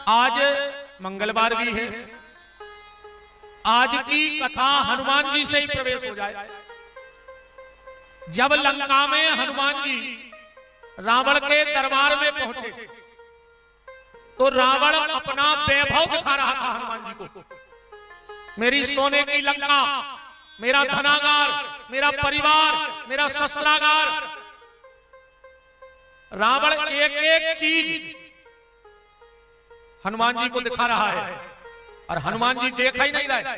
आज मंगलवार भी है। आज की कथा हनुमान जी से ही प्रवेश हो जाए। जब लंका में हनुमान जी रावण के दरबार में पहुंचे तो रावण अपना वैभव दिखा रहा था हनुमान जी को। मेरी सोने की लंका, मेरा धनागार, मेरा परिवार, मेरा शस्त्रागार। रावण एक एक चीज हनुमान जी को दिखा रहा है और हनुमान जी देख ही नहीं रहे।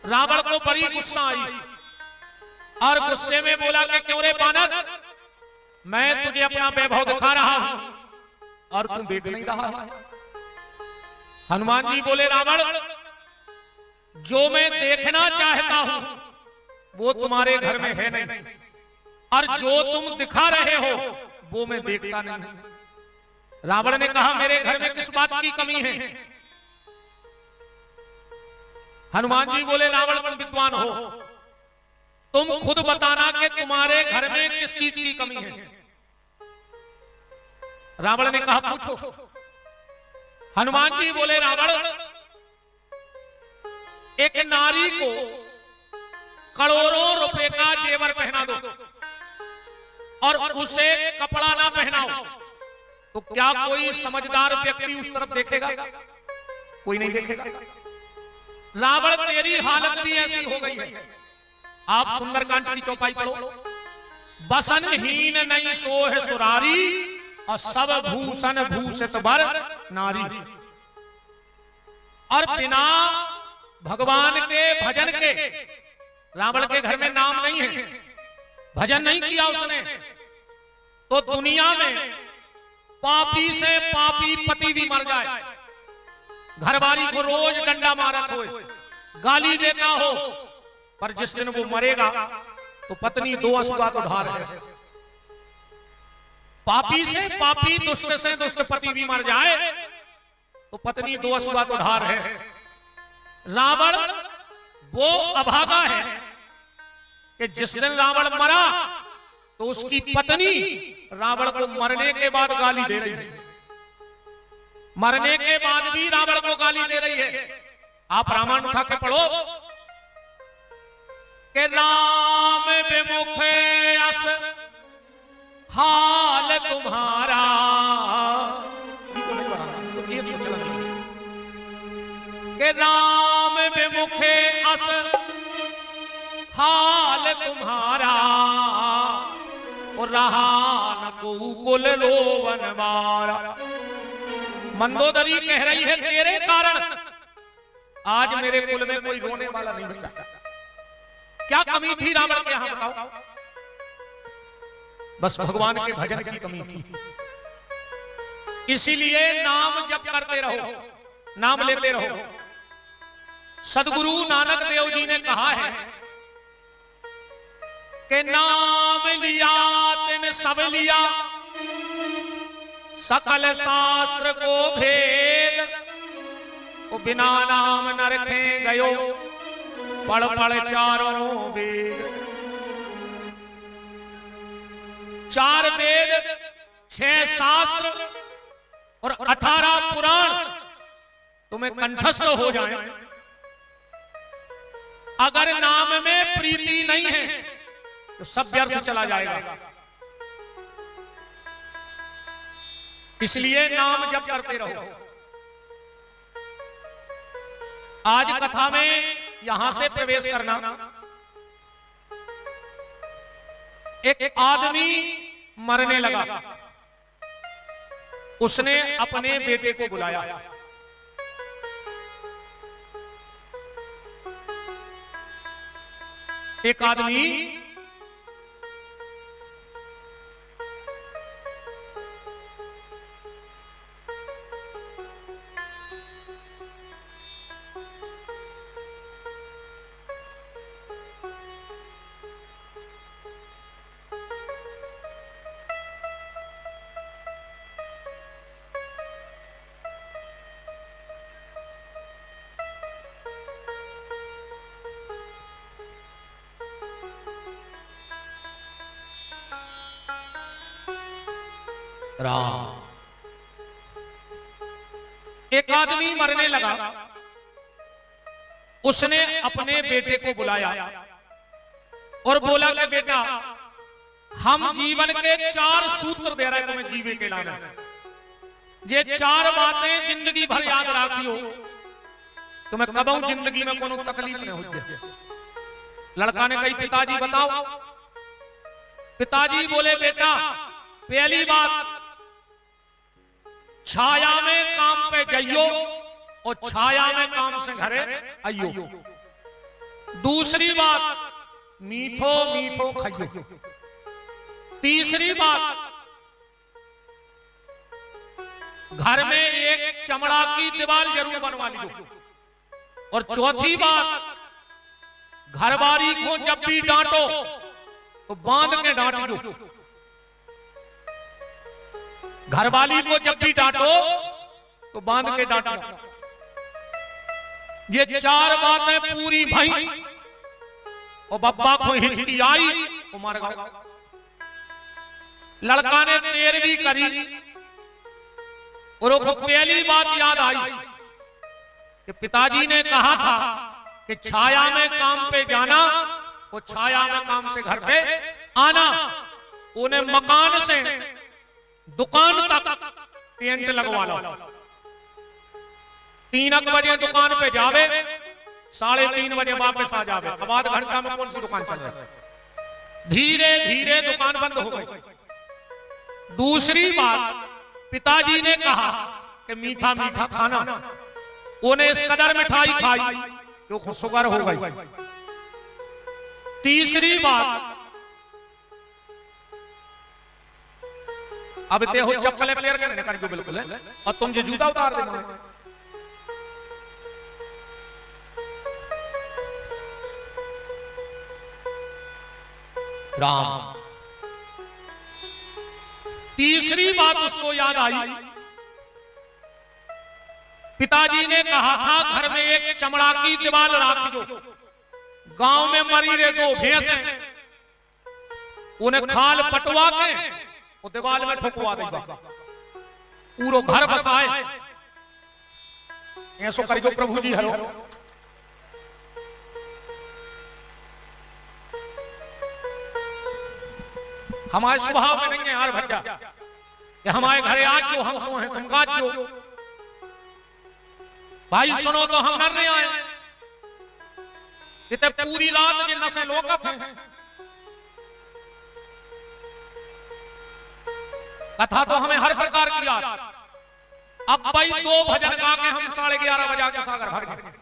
रावण को बड़ी गुस्सा आई और गुस्से में बोला कि क्यों रे बानर, मैं तुझे अपना वैभव दिखा रहा हूं और तू देख नहीं रहा है। हनुमान जी बोले, रावण, जो मैं देखना चाहता हूं वो तुम्हारे घर में है नहीं, और जो तुम दिखा रहे हो वो मैं देखता नहीं। रावण ने कहा, मेरे घर में किस बात की कमी है? हनुमान जी बोले, रावण तुम विद्वान हो, तुम खुद बताना कि तुम्हारे घर में किस चीज की कमी है। रावण ने कहा, पूछो। हनुमान जी बोले, रावण, एक नारी को करोड़ों रुपए का जेवर पहना दो और उसे कपड़ा ना पहनाओ तो क्या कोई समझदार व्यक्ति उस तरफ देखेगा? कोई नहीं देखेगा। रावण, तेरी हालत भी ऐसी हो गई है। आप सुंदरकांड की चौपाई पढ़ो। बसनहीन नहीं सोह सुरारी और सब भूषण भूषित बर नारी। और बिना भगवान के भजन के, रावण के घर में नाम नहीं है, भजन नहीं किया उसने, तो दुनिया में पापी से पापी पति भी मर जाए, घरवाली को रोज डंडा मारत हो, गाली देता हो, पर जिस दिन वो मरेगा तो पत्नी दो अश्रुआत उधार है। पापी से पापी, दुष्ट से दुष्ट पति भी मर जाए तो पत्नी दो अश्रुआत उधार है। रावण वो अभागा है कि जिस दिन रावण मरा तो उसकी पत्नी रावण को मरने के बाद गाली दे रही है। मरने के बाद भी रावण को गाली दे रही है। आप रामायण उठा के पढ़ो कि राम विमुख अस हाल तुम्हारा, तो एक सोचना कि राम विमुख अस हाल तुम्हारा और रहा न को कुल लोवन मारा। मंदोदरी कह रही है, तेरे कारण आज मेरे कुल में कोई रोने वाला नहीं बचा। क्या कमी थी रावण के यहां बताओ? बस भगवान के भजन की कमी थी। इसीलिए नाम जप करते रहो, नाम लेते रहो। सदगुरु नानक देव जी ने कहा है कि नाम लिया तिन सब लिया, सकल शास्त्र को भेद, वो बिना नाम न रखे गयो, पढ़ पढ़ चारों वेद। 4 वेद, 6 शास्त्र और 18 पुराण तुम्हें कंठस्थ हो जाए, अगर नाम में प्रीति नहीं है तो सब व्यर्थ चला जाएगा। इसलिए नाम जप करते रहो। आज कथा में यहां से प्रवेश करना, एक आदमी मरने लगा, उसने अपने बेटे को बुलाया। एक आदमी राम एक आदमी मरने लगा, उसने अपने बेटे को बुलाया और बोला कि बेटा, हम जीवन के 4 सूत्र दे रहे हैं तुम्हें जीवे के लाना, ये 4 बातें जिंदगी भर याद रखियो, तुम्हें कबहू जिंदगी में कोनो तकलीफ नहीं होती। लड़का ने कही पिताजी बताओ। पिताजी बोले बेटा, पहली बात, छाया में काम पे जाइयो और छाया में काम से घरे आइयो। दूसरी बात, मीठो मीठो खाइयो। तीसरी बात, घर में एक चमड़ा की दीवार जरूर बनवा लीजिए। और चौथी बात, घरवाली को जब भी डांटो तो बांध के डांटो। घरवाली को जब भी डांटो तो बांध के डांटो। ये 4 बातें पूरी भई और बब्बा को हिचकी आई तो मर गया। लड़का ने 13वीं करी और उसको पहली बात याद आई कि पिताजी ने कहा था कि छाया में काम पे जाना और छाया में काम से घर पे आना। उन्हें मकान से दुकान तक टेंट लगवा लो। 3 बजे दुकान पे जावे, 3:30 बजे वापस आ जावे। अब आध घंटा में कौन सी दुकान चल रही है? धीरे धीरे दुकान बंद हो गई। दूसरी बात, पिताजी ने कहा कि मीठा मीठा खाना, उन्हें इस कदर मिठाई खाई तो शुगर हो गई। तीसरी बात, अब ते हो चप्पल क्लियर करने कर जो बिल्कुल है, और तुम जो जूता उतार दे। राम। तीसरी बात उसको याद आई, पिताजी ने कहा था घर में एक चमड़ा की दीवार रख दो। गांव में मरी रे 2 भैंस, उन्हें खाल पटवा के वो दीवार में ठुकवा देगा, पूरा घर बसाए। ऐसो करियो प्रभु जी। हरो हमारे स्वभाव में नहीं है यार भज्जा कि हमारे घरे आज जो हम सो हैं तुम गाज जो। भाई सुनो तो हम नर नहीं आए, इतने पूरी रात ये नशे लोकत हैं। कथा तो हमें हर प्रकार की याद। अब भाई 2 भजन गा के हम 11:30 बजा के सागर भर गए।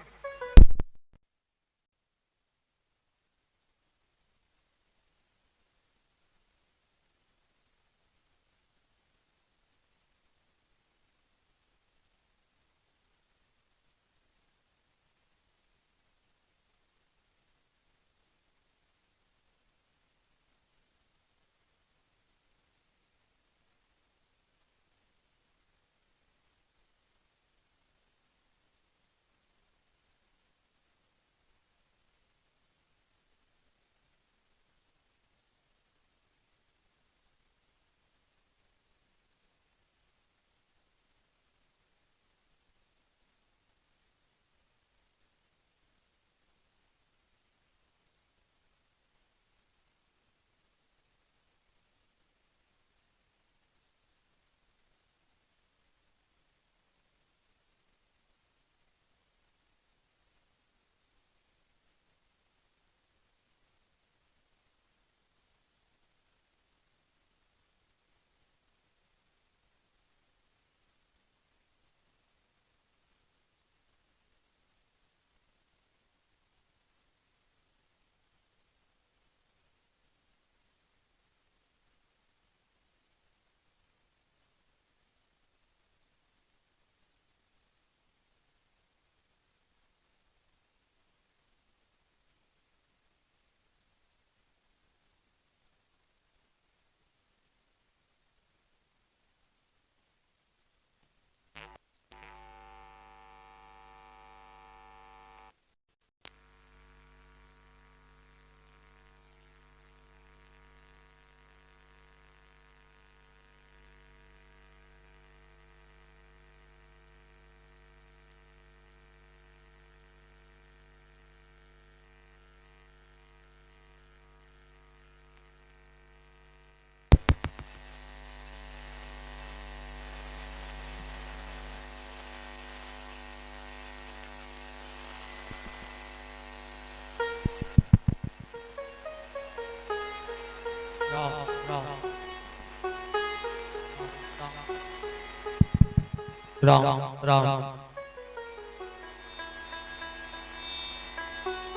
राम राम।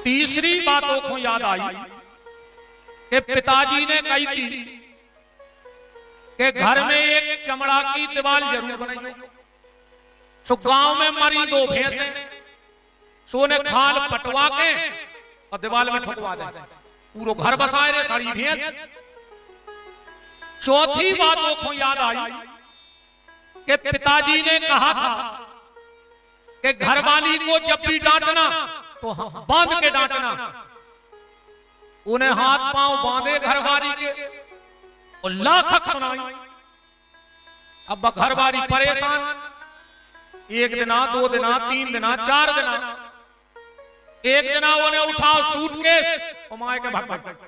तीसरी बातों को याद आई कि पिताजी ने कही थी कि घर में एक चमड़ा की दीवार जरूर बनाई। सो गांव में मरी 2 भैंसे, सो ने खाल पटवा के और दीवार में ठुकवा दे, पूरा घर बसाए रे सारी भैंस। चौथी बातों को याद आई कि पिताजी ने कहा था कि घरवाली को जब भी डांटना तो बांध के डांटना। उन्हें हाथ पांव बांधे घरवाली के और लाखक सुनाई। अब घरवाली परेशान, 1 दिन 2 दिन 3 दिन 4 दिन। एक दिन उन्हें उठाओ सूटकेस और माए के भग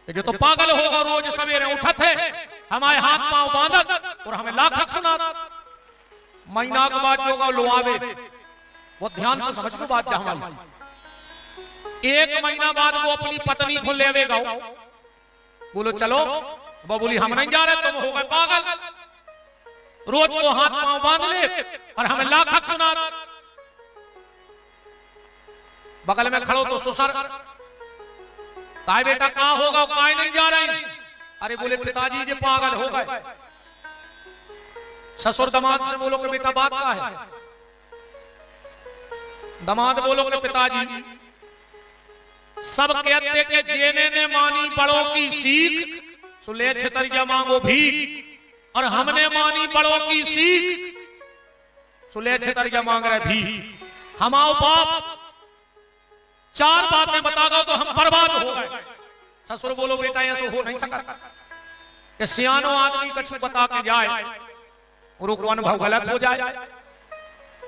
जो तो पागल होगा, रोज सवेरे उठत है हमारे हाथ पांव बांधत और हमें लाखक सुना। महीना के बाद जो लो आवे, वो ध्यान से समझ लो बात हमारी। 1 महीना बाद वो अपनी पत्नी को लेवेगा, बोलो चलो, वो बोली हम नहीं जा रहे, तुम हो गए पागल, रोज को हाथ पांव बांध ले और हमें लाखक सुना। बगल में खड़ो तो ससुर, काय बेटा कहां होगा, काय नहीं जा रहे। अरे बोले पिताजी जी पागल हो गए। ससुर दामाद से बोलो कि बेटा बात क्या है। दामाद बोलो कि पिताजी सब कहते कि जेने ने मानी बड़ों की सीख, सुले छितरिया मांगो भीख, और हमने मानी बड़ों की सीख, सुले छितरिया मांग रहे भीख। हमाओ बाप 4 बातें बताओ तो हम बर्बाद हो गए। ससुर बोलो बेटा ऐसा हो नहीं सकता कि सियानो आदमी कुछ बता के जाए और वो अनुभव गलत हो जाए।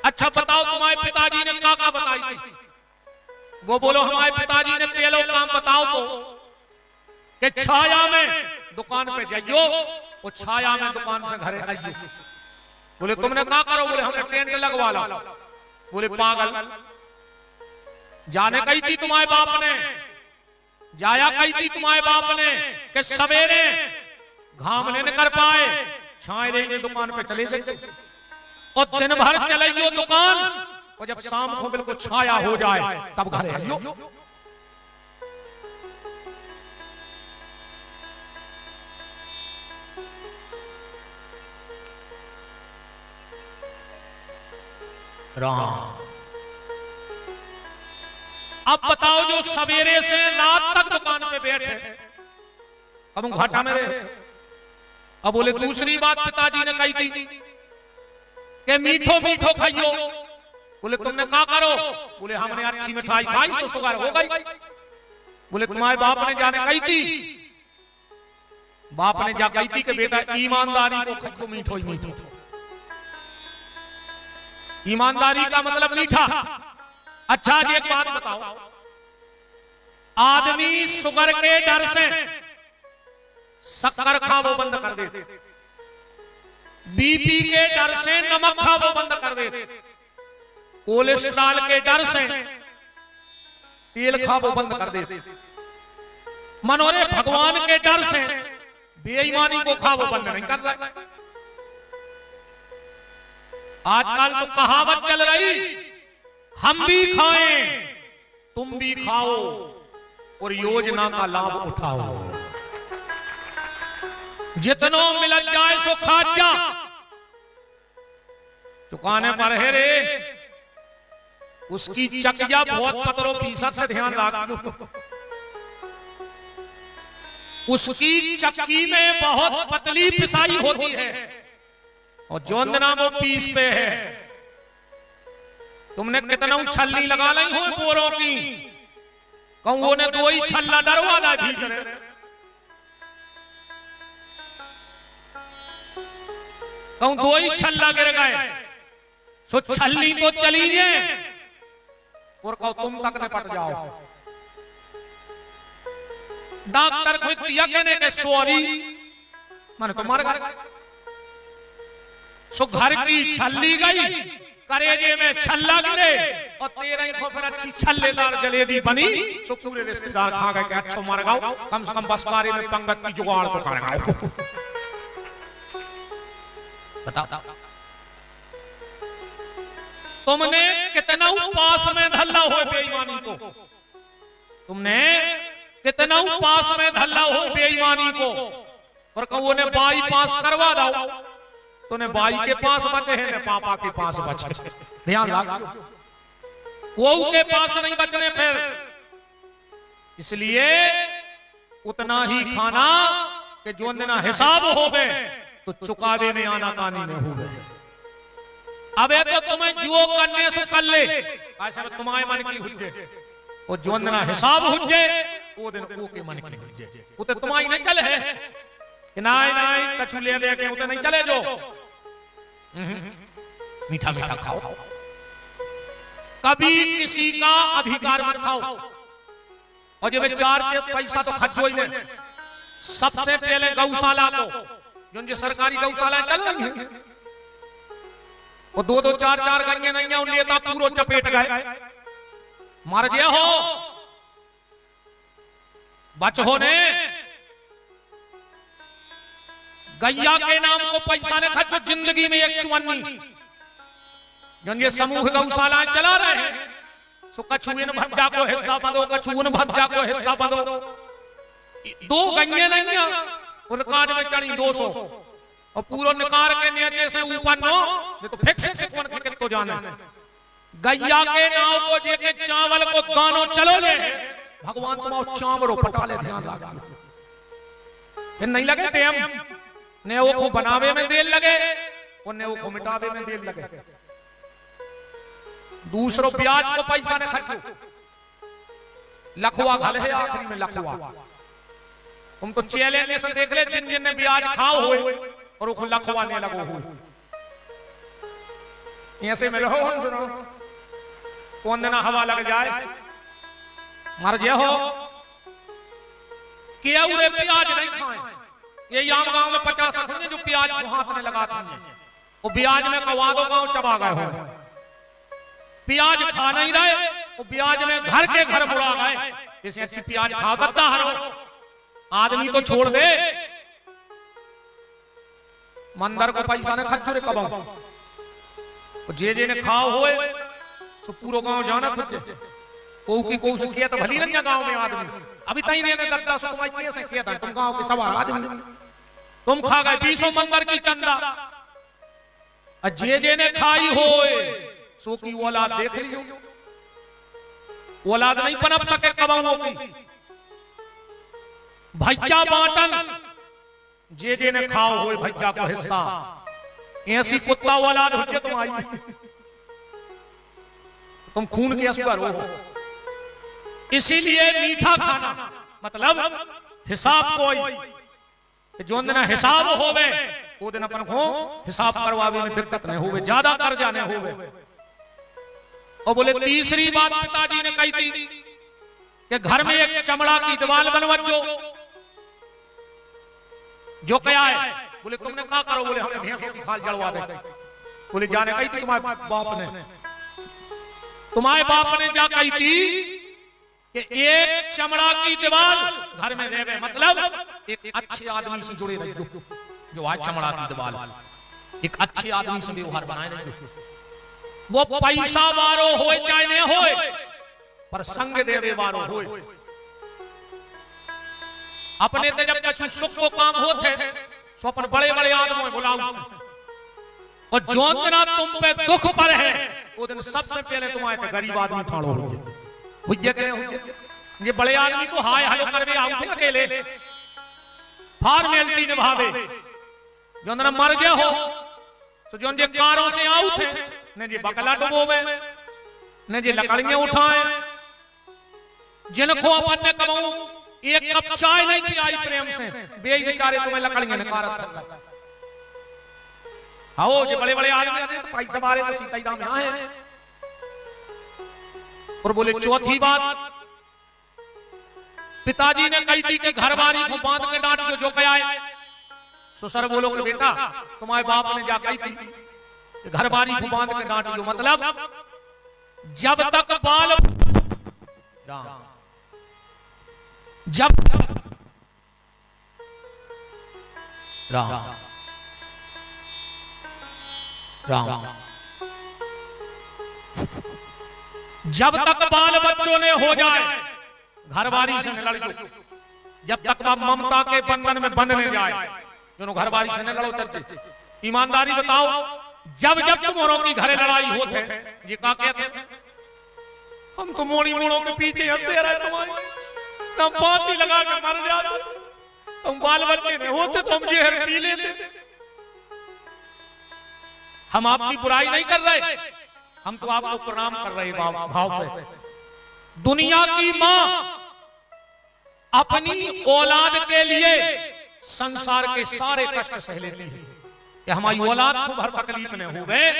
अच्छा बताओ तुम्हारे पिताजी ने क्या बताई थी। वो बोलो हमारे पिताजी ने पहले काम बताओ तो कि छाया में दुकान पे जाइयो और छाया में दुकान से घरे आइयो। बोले तुमने क्या करो, बोले हमने टेंट लगवा ला। बोले पागल, जाने कही थी तुम्हारे बाप ने, जाया कही थी तुम्हारे बाप ने कि सवेरे घाम नहीं कर पाए, छाए रहेंगे दुकान पे चले गए और दिन भर चलेगी दुकान, और जब शाम को बिल्कुल छाया हो जाए तब घर आइयो। राम। अब बताओ जो सवेरे से रात तक दुकान पे बैठे, अब घाटा में रहे। अब बोले दूसरी बात पिताजी ने कही थी कि मीठो मीठो खाइयो। बोले तुमने क्या करो, बोले हमने अच्छी मिठाई खाई सो सुगर हो गई। बोले तुम्हारे बाप ने जाने कही थी, बाप ने जा कही थी कि बेटा ईमानदारी को खाओ, मीठो ही मीठो। ईमानदारी का मतलब मीठा। अच्छा जी एक बात बताओ, आदमी शुगर के डर से शक्कर खावो बंद कर देते, बीपी के डर से नमक खावो बंद कर देते, कोलेस्ट्रॉल के डर से तेल खावो बंद कर देते, मनोरे भगवान के डर से बेईमानी को खावो बंद नहीं कर रहे। आजकल तो कहावत चल रही, हम भी खाएं तुम भी खाओ और योजना का लाभ उठाओ, जितनो मिल जाए सो खा जा। चुकाने पर है रे, उसकी चकिया बहुत पतरो पीसा से ध्यान रखो, उसकी चक्की में बहुत पतली पिसाई होती है और जोंदना वो पीसते हैं। तुमने कितना छल्ली लगा ली हो बोरों की, कहूं ने 2 ही छल्ला डरवाना भीतर, कहूं 2 ही छल्ला गिर गए, सो छल्ली तो चली जाए और कहो तुम तक न पट जाओ। डॉक्टर को दिया कहने के सॉरी, मैंने तो मर गए। सो घर की छल्ली गई, करेजे में छल्ला गिरे और 13 को फिर अच्छी छल्लेदार जलेबी बनी। सो पूरे रिश्तेदार खा गए कि अच्छा मर गए, कम से कम बसकारे में पंगत की जुगाड़ तो कर गए। बताओ तुमने कितना पास में धल्ला हो बेईमानी को, तुमने कितना पास में धल्ला हो बेईमानी को, और कहो ने बाई पास करवा दो तो ने बाई के पास बचे हैं ने पापा के पास बचे। ध्यान रखो, वो के पास नहीं बचने फिर। इसलिए उतना ही खाना कि जो ना हिसाब हो गए तो चुकावे में आना कानी में हो गए। अब तो तुम्हें जो करने से कर ले, तुम्हारे मन की हुज्जे और जो ना हिसाब हुज्जे वो दिन को के मन की हुज्जे, वो तो तुम्हारी नहीं चले है कि नाई नाई कछु ले दे के वो नहीं चले। जो मीठा मीठा खाओ, कभी किसी का अधिकार मत खाओ। और जब चार पैसा तो खर्चो ही नहीं, सबसे पहले गौशाला को, जो सरकारी गौशाला चल रही है, वो दो दो चार चार गंगे नहीं उन लेता पूरा चपेट गए, मर गया हो बच हो ने गैया के नाम को पैसा ने खर्चो। जिंदगी में एक चुवन्नी जो ये समूह गौशाला चला रहे हैं, सो कछुएन भज्जा को हिस्सा बंदो, कछुएन भज्जा को हिस्सा बंदो। दो गंगे नहीं उन काट में चढ़ी 200 और पूरा निकार के नीचे से ऊपर नो तो फिक्स से कौन के तो जाना। गैया के नाव को जे के चावल को गानो चलो ले, भगवान तुम्हारा चावरो पटा ले। ध्यान रखना फिर नहीं लगे टेम ने वो को बनावे में देर लगे और ने वो को मिटावे में देर लगे। दूसरों ब्याज को पैसा ने खर्चो, लखवा घल है आखिरी में लखवा। तुम तो चेले में से देख ले जिन जिन ने ब्याज खाओ हुए और वो लखवाने लगो हुए। ऐसे में रहो कौन देना हवा लग जाए मर गया हो। क्या उरे प्याज नहीं खाए, ये आम गांव में 50 हैं जो प्याज को हाथ में लगाते हैं, वो ब्याज में कवा दो गांव चबा गए हो। प्याज खा नहीं रहे, वो ब्याज में घर के घर बुला गए। जैसे अच्छी प्याज खा करता हरो आदमी तो छोड़ दे, मंदिर को पैसा ने खर्चो कबाऊ जे ने खाओ होए तो पूरा गांव जाना थके को की को से किया तो भली न गांव में आदमी अभी तई ने दत्ता सो तुम्हारी कैसे किया था। तुम गांव के सवा आदमी तुम खा गए 20 मंदिर की चंदा, जे ने खाई होए सो की औलाद देख लियो, औलाद नहीं पनप सके कबाओं की। भैया बाटन जे ने खाओ होए भैया को हिस्सा, ऐसी कुत्ता औलाद हो तुम्हारी, तुम खून के असगर हो। इसीलिए मीठा खाना मतलब हिसाब कोई जो दिन हिसाब होवे वो दिन अपन को हिसाब करवावे में दिक्कत नहीं होवे, ज्यादा कर्जा नहीं होवे। और बोले तीसरी बात पिताजी ने कही थी कि घर में एक चमड़ा की दीवार बनवजो। जो क्या है बोले तुमने क्या करो, बोले हमें भैंसों की खाल जड़वा दे। बोले जाने कही थी तुम्हारे बाप ने जा कही थी कि एक चमड़ा की दीवार घर में देवे, मतलब एक अच्छे आदमी से जुड़े रहो। जो आज चमड़ा की दीवार एक अच्छे आदमी से व्यवहार बनाए रहो, वो पैसा वारो होए चाहे नहीं होए पर संग देवे वारो होए। अपने ते जब कुछ सुख को काम होते तो अपन बड़े बड़े आदमी बुलाओ, और जो दिन तुम पे दुख पर है वो दिन सबसे पहले तुम्हारे गरीब आदमी ठाड़ो ये बड़े आदमी को हाय हाय करवे आउथे अकेले फॉर्मेलिटी निभावे। जो दिन मर गया हो तो जो जे कारों से आउथे ने जे बकला डुबोवे ने जे लकड़ियां उठाए, जिनको अपन ने कमाऊ एक कप चाय नहीं पिलाई प्रेम से, बे बेचारे तुम्हें लकड़ियां नकारत। आओ जे बड़े बड़े आदमी आते तो पैसा बारे तो सीता ही दाम यहां है। और बोले चौथी बात पिताजी ने कही थी कि घरवारी को बांध के डांट जो क्या है। ससुर बोलो कि बेटा तुम्हारे बाप ने जा कही थी कि घरवारी को बांध के डांट दो, मतलब जब तक बाल जब राम राम जब तक बाल बच्चों ने हो जाए घरवारी से न लड़ो, जब तक वह ममता के बंधन में बंधने जाए दोनों घरवारी से न लड़ो। चलते ईमानदारी बताओ, जब जब तुम्हारों की घरे लड़ाई होते ये क्या कहते, हम तो मोड़ी मोड़ों के पीछे हंसे रहे तुम्हारे, तुम फांसी लगा के मर जाते, तुम बाल बच्चे नहीं होते तो हम जहर पी लेते। हम आपकी बुराई नहीं कर रहे, हम तो आपको प्रणाम कर रहे भाव पे। दुनिया की मां अपनी औलाद के लिए संसार के सारे कष्ट सह लेती है कि हमारी औलाद को हर तकलीफ में हो गए,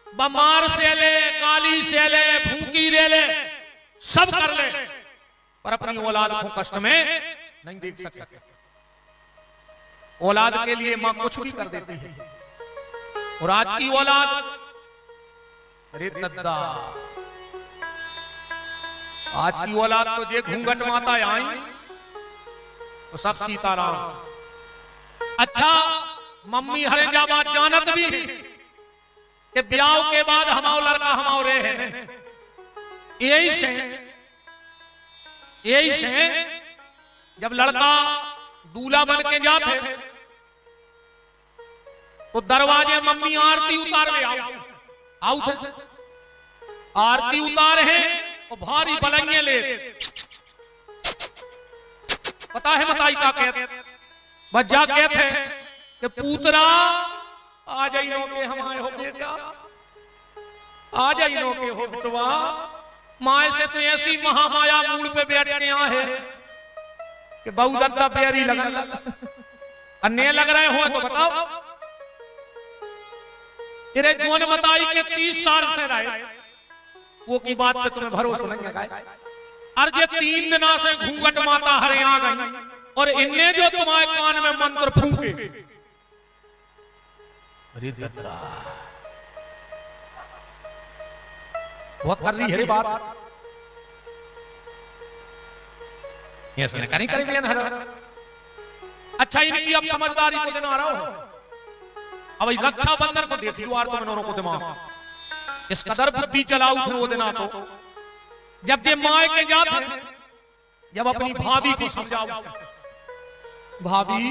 बीमार से ले, काली से ले, भूखी ले ले, सब कर ले, पर अपनी औलाद को कष्ट में नहीं देख सकते। औलाद के लिए मां कुछ भी कर देती है, और आज की औलाद, अरे दद्दा, आज की औलाद तो जे घूंघट माता आई तो सब सीताराम। अच्छा मम्मी हरे जाबाद जानत भी कि ब्याह के बाद हमाओ लड़का हमाओ रे है, यही से जब लड़का दूल्हा बन के जाते तो दरवाजे मम्मी आरती उतार ले आओ थे, आरती उतार है और भारी पलंगे ले, पता है बताई का कहते बच्चा कहते कि पूतरा आ जाइनो के हमारे हो बेटा, आ जाइनो के हो बेटवा, माए से तो ऐसी महामाया मूड पे बैठ के यहाँ है कि बहु दद्दा प्यारी लग अन्य लग रहे हो तो बताओ। तेरे जोन बताई के 30 साल से रहे वो की बात पे तुम्हें भरोसा नहीं है। अर्जे 3 दिना से घूंघट माता हरे आ गई और इनने जो तुम्हारे कान में मंत्र फूंके, अरे दद्दा बहुत कर रही है बात, ये सुने करी करी बियान हर। अच्छा इनकी अब समझदारी को दिन आ रहा हो, अब रक्षाबंधन को देखी वार तो मनोरों को दिमाग इस कदर बुद्धि चलाऊ थे वो दिन आ तो जब जे माए के जाते, जब अपनी भाभी को समझाओ, भाभी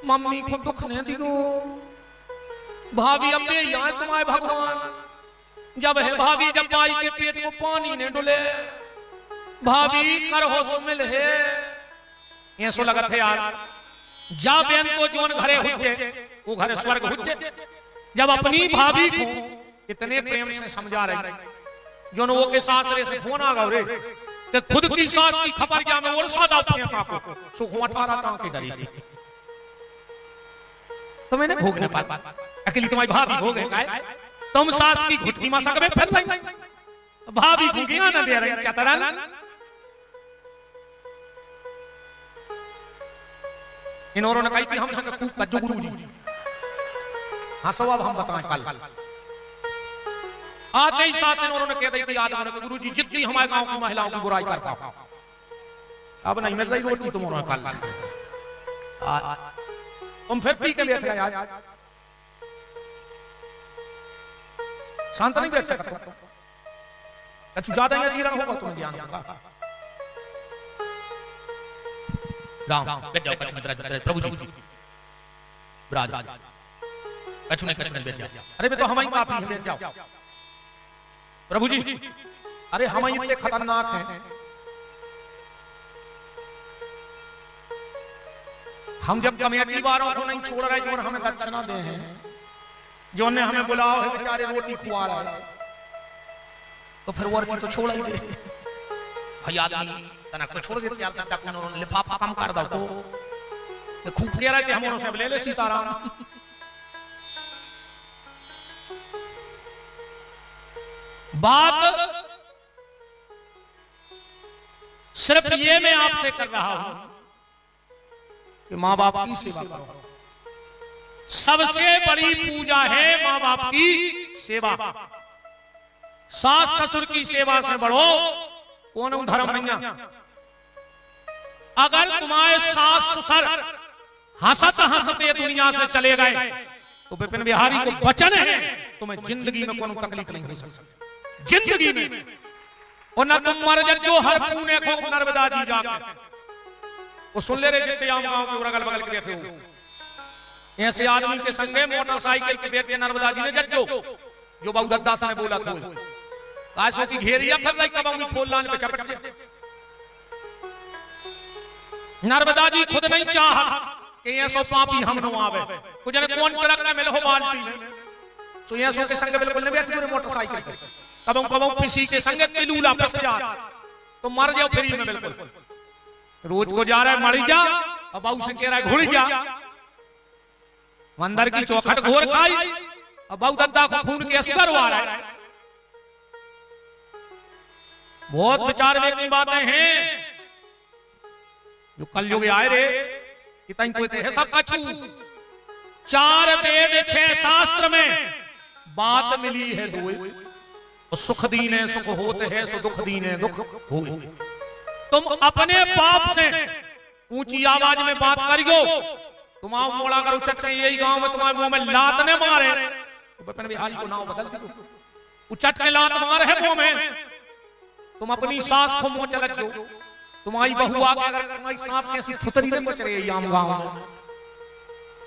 मम्मी को दुख नहीं दियो, भाभी अब ये यहाँ तुम्हारे भगवान, जब है भाभी जब बाई के पेट को पानी ने डुले, भाभी कर हो सुमिल है, ये सो लगत है यार, जा बेन तो जोन घरे हुज्जे वो घरे स्वर्ग हुज्जे। जब अपनी भाभी को इतने प्रेम से समझा रहे, जो वो के सासरे से फोन आ गए कि खुद की सास की खबर क्या में और सादा अपने को सुख 18 टांग के करी तो मैंने भोग न पा, अकेली तुम्हारी भाभी भोग है काय, तुम सास की घुटकी में सकबे फिर नहीं, भाभी भूखियां न दे रही चतरन। इन्होंने ने कही कि हम संग खूब कज्जो गुरुजी, हाँ सब अब हम बताएं कल आते ही साथ इन्होंने कह दी थी आदमी ने गुरुजी जितनी हमारे गांव की महिलाओं की बुराई करता हूं अब नहीं मिल रही रोटी तुम्हारा कल, तुम फिर पी के बैठ गए आज, शांत नहीं बैठ सकते, कुछ ज्यादा ही अधीरा होगा तुम्हें ज्ञान होगा। राम बैठ जाओ, कछु मत प्रभु जी ब्राज कछु नहीं बैठ जाओ, अरे बे तो हमारी काफी है, बैठ जाओ प्रभु जी, अरे हम इतने खतरनाक हैं, हम जब कमेटी वालों को नहीं छोड़ रहे जो हमें दक्षिणा दे हैं, जो ने हमें बुलाओ है बेचारे रोटी खुआ रहा है, तो फिर वो तो छोड़ ही दे भाई, आदमी तना को छोड़ देते यार, तक उन्होंने लिफाफा कम कर दो तो खूब कह रहा है कि हम उनसे ले ले सीताराम। बात सिर्फ ये मैं आपसे कर रहा हूं कि मां बाप की सेवा करो, सबसे बड़ी पूजा है मां बाप की सेवा, सास ससुर की सेवा से बढ़ो कौन धर्म नहीं। अगर तुम्हारे सास ससुर हंसत हंसते दुनिया से चले गए तो विपिन बिहारी को वचन है तुम्हें जिंदगी में कोई तकलीफ नहीं हो सकती। जिंदगी में। और ना तुम मर जो हर पुणे को नर्मदा जी जाके वो सुन ले रहे जितने आम गांव के अगल बगल के थे ऐसे आदमी के संगे मोटरसाइकिल पे बैठे नर्मदा जी ने जज्जो जो बाबू दद्दास ने बोला था काशों की घेरिया फिर रही कबाऊंगी फूल लाने पे चपट गया। नर्मदा जी खुद नहीं चाह कि ऐसो पापी हम न आवे कुछ ने कौन ट्रक में मिल हो बाल्टी में सो ऐसो के संग बिल्कुल नहीं बैठे मोटरसाइकिल पे कबाऊ कबाऊ किसी के संग किलूला फंस जा तो मर जाओ फ्री में बिल्कुल। रोज को जा रहा है मर जा और बाबू से कह रहा है घुड़ जा मंदिर की चौखट घोर खाई और बाबू दद्दा को खून के असगर हुआ रहा है। बहुत विचार में की बातें हैं जो कलयुग आए रे कितनी कोई है सब कछु 4 वेद 6 शास्त्र में बात मिली है दो सुख दीने सुख होते है सो दुख दीने दुख होए। तुम अपने बाप से ऊंची आवाज में बात करियो तुम आओ मोड़ा कर उचट के यही गांव में तुम्हारे मुंह में लात ने मारे तो बपन बिहारी को नाम बदल दो उचट के लात मारे है मुंह में तुम अपनी सास को मुंह चलत जो तुम्हारी बहू आके अगर तुम्हारी सांप कैसी थुतरी ने बच रही है आम गांव में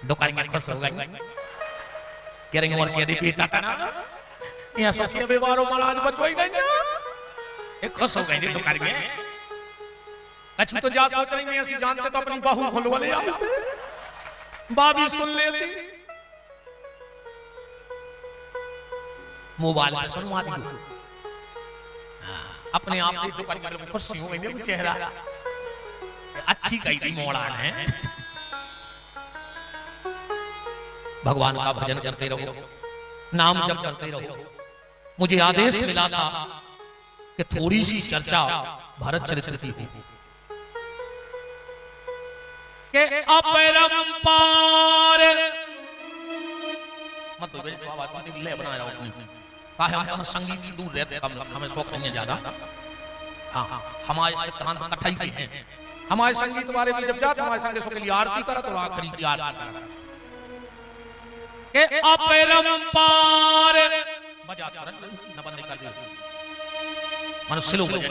दुकान में खुश हो गई कह रही और कह दे बेटा तना यहां सोचिए बेवारो महाराज बचवाई नहीं एक खुश हो गई दुकान में अच्छी तो जा सोच रही मैं ऐसी जानते तो अपनी बहू खुलवा ले आते बाबी सुन लेती मोबाइल में सुनवा दी अपने आप ही दुकान में खुशी हो गई चेहरा अच्छी कही थी मोड़ा है। भगवान का भजन करते रहो नाम जप करते रहो। मुझे आदेश मिला था कि थोड़ी सी चर्चा भारत चरित्र की हो के अपरंपार मत तो बात ले बना रहा हूं काहे हम संगीत से दूर रहते कम हमें शौक नहीं है ज्यादा। हाँ हमारे सिद्धांत कठाई के हैं हमारे संगीत वाले भी जब जाते हमारे संगे के लिए आरती करा तो आखिरी की आरती करा के अपरंपार बजा न बंद कर दिया मन स्लो बजा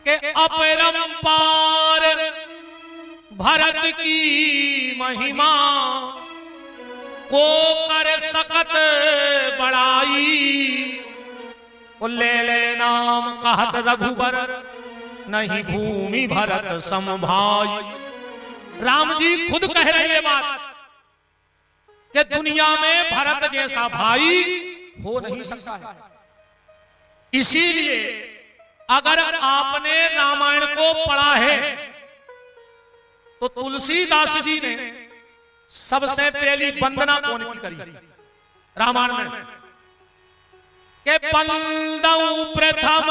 के अपरंपार भरत की महिमा को कर सकत बड़ाई ले नाम कहत रघुबर नहीं भूमि भरत समभाई। राम जी खुद कह रहे हैं बात कि दुनिया में भरत जैसा भाई हो नहीं सकता है। इसीलिए अगर आपने रामायण को पढ़ा है तो तुलसीदास जी ने सबसे पहली वंदना कौन की करी रामायण में के बंदऊ प्रथम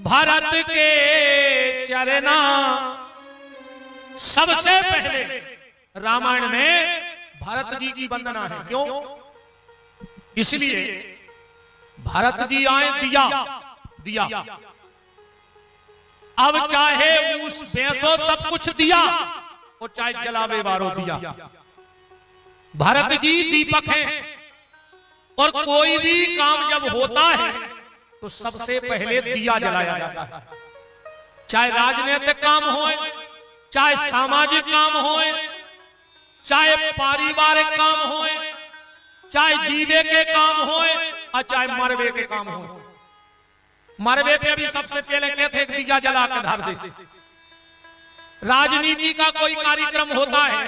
भरत के चरना। सबसे पहले रामायण में भरत जी की वंदना है। क्यों? इसलिए भरत जी आए दिया दिया अब चाहे उस भैंसों सब कुछ दिया और चाहे जलावे वारो दिया। भरत जी दीपक हैं और कोई भी काम जब होता है तो सबसे पहले दिया जलाया जाता है। चाहे राजनीतिक काम हो, चाहे सामाजिक काम हो, चाहे पारिवारिक काम हो, चाहे जीवे के काम हो और चाहे मरवे के काम हो। मरवे पे भी सबसे पहले कहते दिया जला के धर दे। राजनीति का कोई कार्यक्रम होता है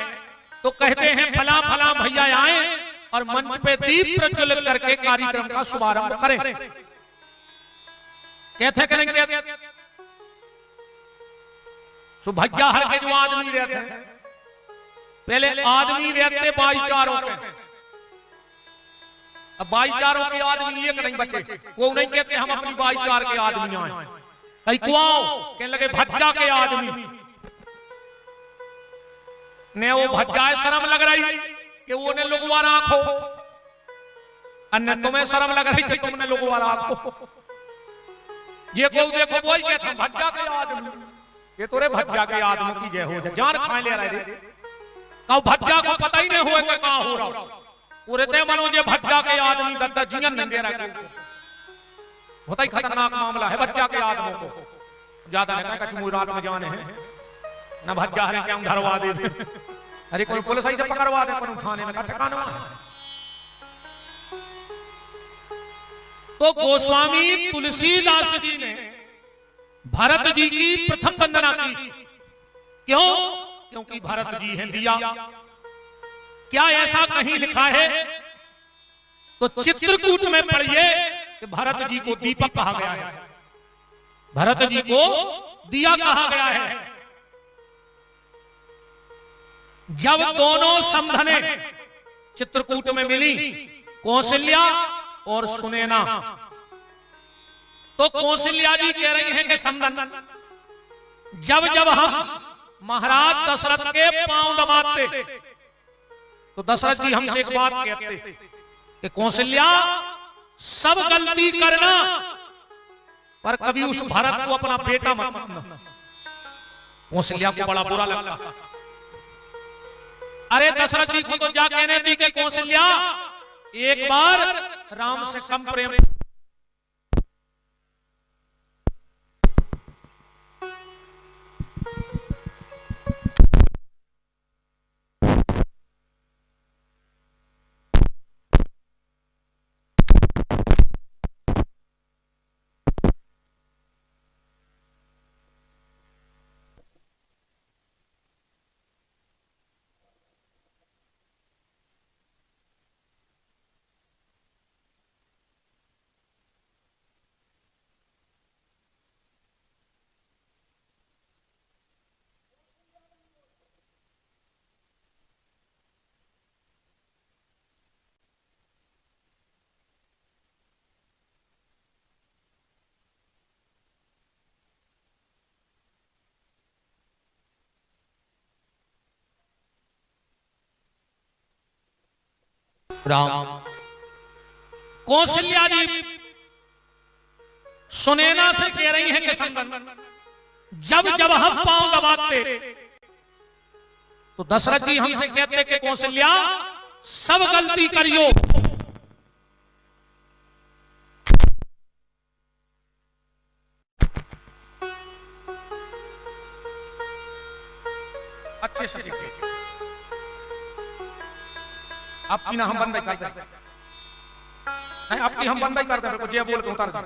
तो कहते हैं फला फला भैया आए और मंच पे दीप प्रज्वलित करके कार्यक्रम का शुभारंभ करें। कहते करेंगे तो भैया हर के जो आदमी रहते हैं पहले आदमी रहते भाईचारों के, अब भाईचारों के आदमी एक नहीं बचे। वो नहीं कहते हम अपनी भाईचार के आदमी आए, कहीं कुआओ कहने लगे भज्जा के आदमी ने वो भज्जाए शर्म लग रही कि वो ने लोगवा राखो, अन्य तुम्हें शर्म लग रही कि तुमने लोगवा राखो। ये को देखो वही कहते भज्जा के आदमी, ये तो रे भज्जा के आदमी की जय हो जाए। जान खाए ले रहे कहो भज्जा को पता ही नहीं हुआ कि कहां हो रहा पूरे ते मनो जे भज्जा के आदमी दद्दा जियन नहीं दे रहा। बहुत ही खतरनाक मामला है। बच्चा के आदमों को ज्यादा नहीं कछु मुझ रात में जाने हैं न भज्जा हरे क्या धरवा दे। अरे कोई पुलिस से पकड़वा दे कोई थाने में ठिकाना है। तो गोस्वामी तुलसीदास जी ने भरत जी की प्रथम वंदना की। क्यों? क्योंकि भरत जी हैं दिया। क्या ऐसा कहीं लिखा है? तो चित्रकूट में पढ़िए कि भरत जी को दीपक कहा गया है, भरत जी को दिया कहा गया है। जब दोनों समधने चित्रकूट में मिली, कौशल्या और सुनैना, तो कौशल्या जी कह रही हैं कि समधन, जब जब हम महाराज दशरथ के पांव दबाते तो दशरथ जी हमसे एक बात कहते कि कौशल्या सब गलती करना पर कभी उस भरत को अपना बेटा मत मानना। कौशल्या को बड़ा बुरा लगा। अरे दशरथ जी को तो जा कहने दी कि कौशल्या एक बार राम से कम प्रेम। राम कौशल्या जी सुनैना से कह रही हैं कि संबंध, जब जब हम पांव दबाते तो दशरथ जी हमसे कहते कि कौशल्या सब गलती करियो, अच्छे से आपकी ना हम बंद कर दे, आपकी हम बंद कर दे, को जे बोल के उतार दे।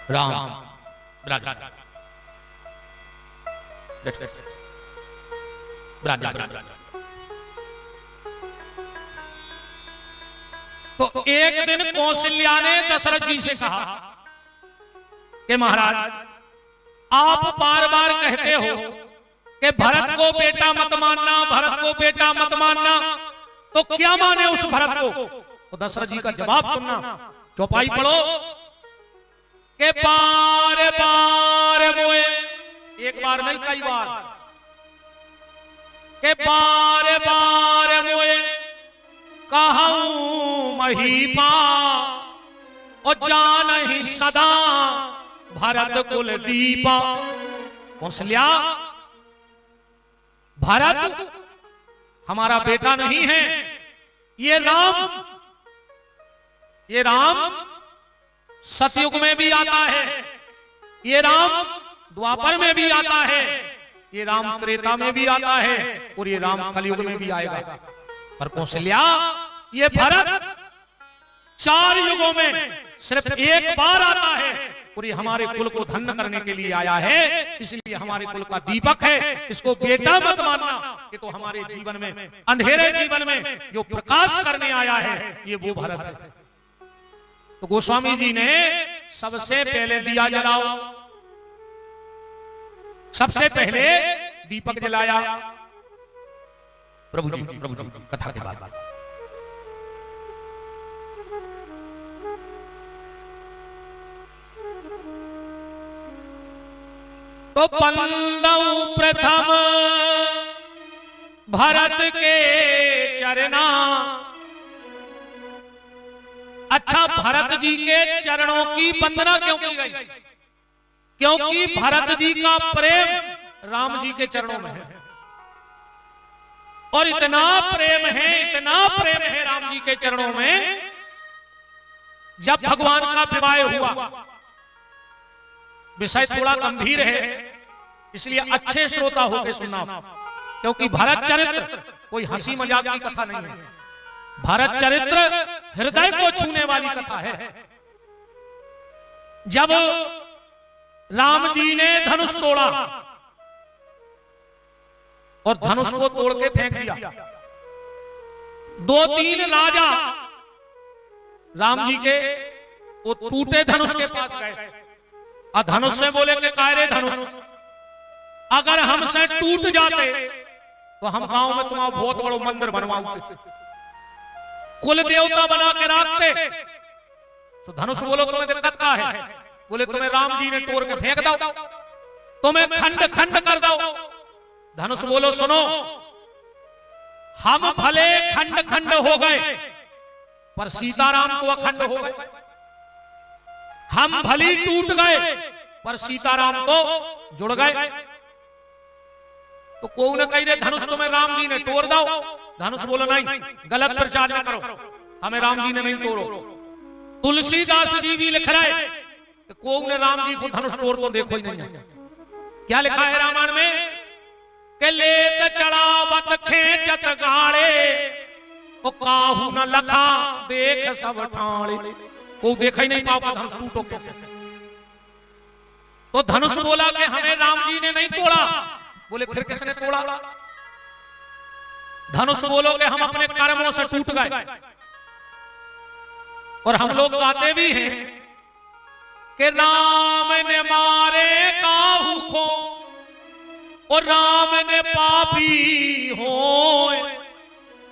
राम ब्राजा ब्राजा ब्राजा। तो एक दिन कौशल्या ने दशरथ जी से कहा कि महाराज आप बार बार कहते हो कि भरत को बेटा मत मानना, भरत को बेटा मत मानना, तो क्या माने उस भरत को? तो दशरथ जी का जवाब सुनना, चौपाई पढ़ो कि बार बार मोए, एक बार नहीं कई बार, कि बार बार मोए कहूं महीपा और जान ही सदा भरत कुल दीपा। कौशल्या भरत हमारा बेटा नहीं है, ये राम सतयुग में भी आता है, ये राम द्वापर में भी आता है, ये राम त्रेता में भी आता है और ये राम कलयुग में भी आएगा। पर कौशल्या ये भरत 4 युगों में सिर्फ एक बार आता है और ये हमारे कुल को धन्य करने के लिए आया है, इसलिए हमारे कुल का दीपक है, इसको बेटा मत मानना। ये तो हमारे जीवन में, अंधेरे जीवन में जो प्रकाश करने आया है, ये वो भरत है। तो गोस्वामी जी ने सबसे पहले दिया जलाओ, सबसे पहले दीपक जलाया। प्रभु जी कथा के बाद तो पंदौ प्रथम भरत के चरना। अच्छा, भरत जी के चरणों की वंदना क्यों की गई? क्योंकि भरत जी का प्रेम राम जी के चरणों में है। और इतना प्रेम है राम जी के चरणों में। जब भगवान का विवाह हुआ, विषय थोड़ा गंभीर है, इसलिए अच्छे श्रोता होकर सुनना, क्योंकि भरत चरित्र कोई हंसी मजाक की कथा नहीं है। भरत चरित्र हृदय को छूने वाली कथा है। जब राम जी ने धनुष तोड़ा और धनुष को तोड़ के फेंक दिया, 2-3 राजा राम जी के वो टूटे धनुष के पास गए और धनुष से बोले कि कायरे धनुष, अगर हमसे टूट जाते तो हम गांव में तुम्हारा बहुत बड़ा मंदिर बनवाते, कुल देवता बना के रखते। तो धनुष बोलो तुम्हें दिक्कत क्या है? बोले तुम्हें राम जी ने तोड़ के फेंक दो, तुम्हें खंड खंड कर दो। धनुष बोलो सुनो, हम भले खंड खंड हो गए पर सीताराम तो अखंड हो गए। हम भली टूट गए पर सीताराम तो जुड़ गए। तो कोई न कही रहे धनुष तुम्हें राम जी ने तोड़ दो। धनुष बोलो नहीं, गलत प्रचार न करो, हमें राम जी ने नहीं तोड़ो। तुलसीदास जी भी लिख रहे कि कोई ने राम जी को धनुष तोड़ तो देखो ही नहीं। क्या लिखा है रामायण में कि लेत चढ़ावत खेचत गाड़े, ओ काहू न लखा देख सब ठाणे। को देखा ही नहीं पाओ धनुष टूटो कैसे। तो धनुष बोला कि हमें राम जी ने नहीं तोड़ा। बोले फिर किसने तोड़ा? धनुष बोलो कि हम अपने कर्मों से टूट गए। और हम लोग गाते भी हैं कि राम ने मारे काहू को और राम ने पापी हो,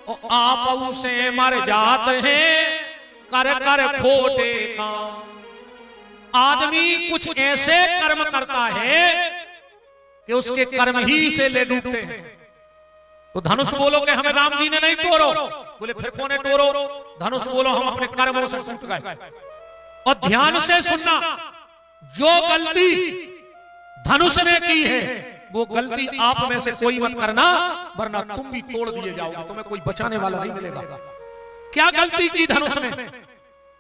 और आप उसे मर जाते हैं कर कर खोटे काम। आदमी कुछ ऐसे कर्म करता है कि उसके कर्म ही से ले डूबते हैं। तो धनुष बोलो कि हमें राम जी ने नहीं तोड़ो। बोले फिर कौन है तोड़ो? धनुष बोलो हम अपने कर्मों से टूट गए। और ध्यान से सुनना, जो गलती धनुष ने की है वो गलती आप में से कोई मत करना, वरना तुम भी तोड़ दिए जाओगे, तुम्हें कोई बचाने वाला नहीं मिलेगा। क्या गलती की धनुष ने?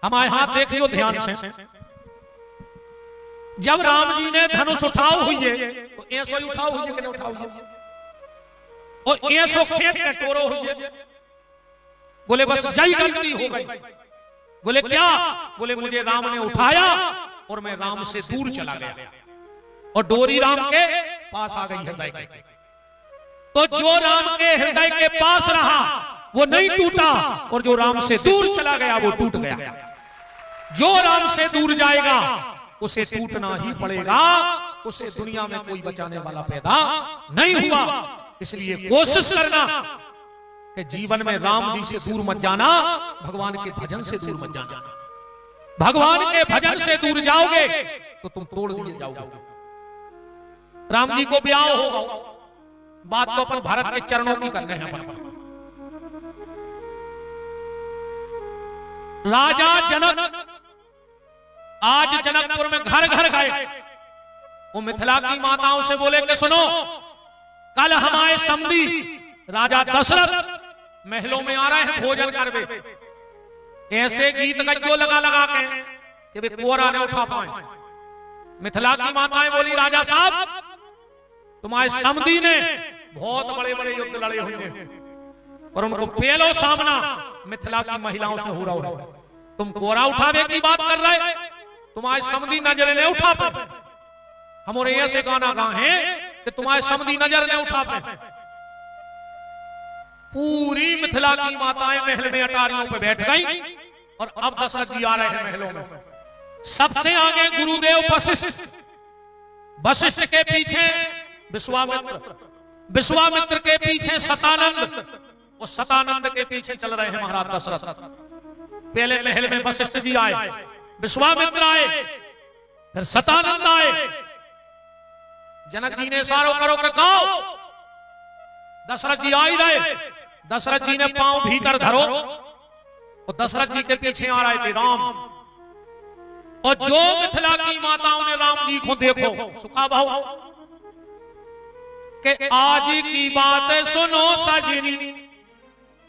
हमारे हाथ देखियो ध्यान से। जब राम जी ने धनुष उठाओ हुई है तो ऐसो ही उठाओ हुई है कि नहीं उठाओ हुई है, और ऐसो खींच के टोरो हुई है। बोले बस जय गलती हो गई। बोले क्या? बोले मुझे राम ने उठाया और मैं राम से दूर चला गया और डोरी राम के पास आ गई हृदय के। तो जो राम के हृदय के पास रहा वो नहीं टूटा, और जो राम से दूर चला गया वो टूट गया। जो राम से दूर जाएगा उसे टूटना ही पड़ेगा, उसे दुनिया में कोई बचाने वाला पैदा नहीं हुआ। इसलिए कोशिश करना कि जीवन में राम जी से दूर मत जाना, भगवान के भजन से दूर मत जाना। भगवान के भजन से दूर जाओगे तो तुम तोड़ दिए जाओगे। राम जी को ब्याह हो, बात तो अपन भारत के चरणों की कर रहे हैं। राजा जनक आज जनकपुर में घर घर गए। वो मिथिला की माताओं से बोले कि सुनो, कल हमारे समधी राजा दशरथ महलों में आ रहे हैं भोजन करवे। ऐसे गीत गज्जो लगा लगा के कि वे कोरा ने उठा पाए। मिथिला की माताएं बोली राजा साहब तुम्हारे समधी ने बहुत बड़े बड़े युद्ध लड़े हुए हैं, और उनको पहलो सामना मिथिला की महिलाओं से हो रहा है। तुम कोरा उठावे की बात कर रहे, तुम्हारे समधी नजर ने उठा पाए। हम और ऐसे गाना गाए कि तुम्हारे समधी नजर ने उठा पाए। पूरी मिथिला की माताएं महल में अटारियों पे बैठ गई, और अब दशरथ जी आ रहे हैं महलों में। सबसे आगे गुरुदेव वशिष्ठ, वशिष्ठ के पीछे विश्वामित्र, विश्वामित्र के पीछे सतानंद, और सतानंद के पीछे चल रहे हैं महाराज दशरथ। पहले महल में वशिष्ठ जी आए, विश्वामित्र आए, फिर सतानंद आए। जनक जी ने इशारों करो कि गाओ। दशरथ जी आ ही रहे। दशरथ जी ने पांव भीतर धरो, और दशरथ जी के पीछे आ रहे थे राम। और जो मिथिला की माताओं ने राम जी को देखो सुखा भाव कि आज की बात सुनो सजनी,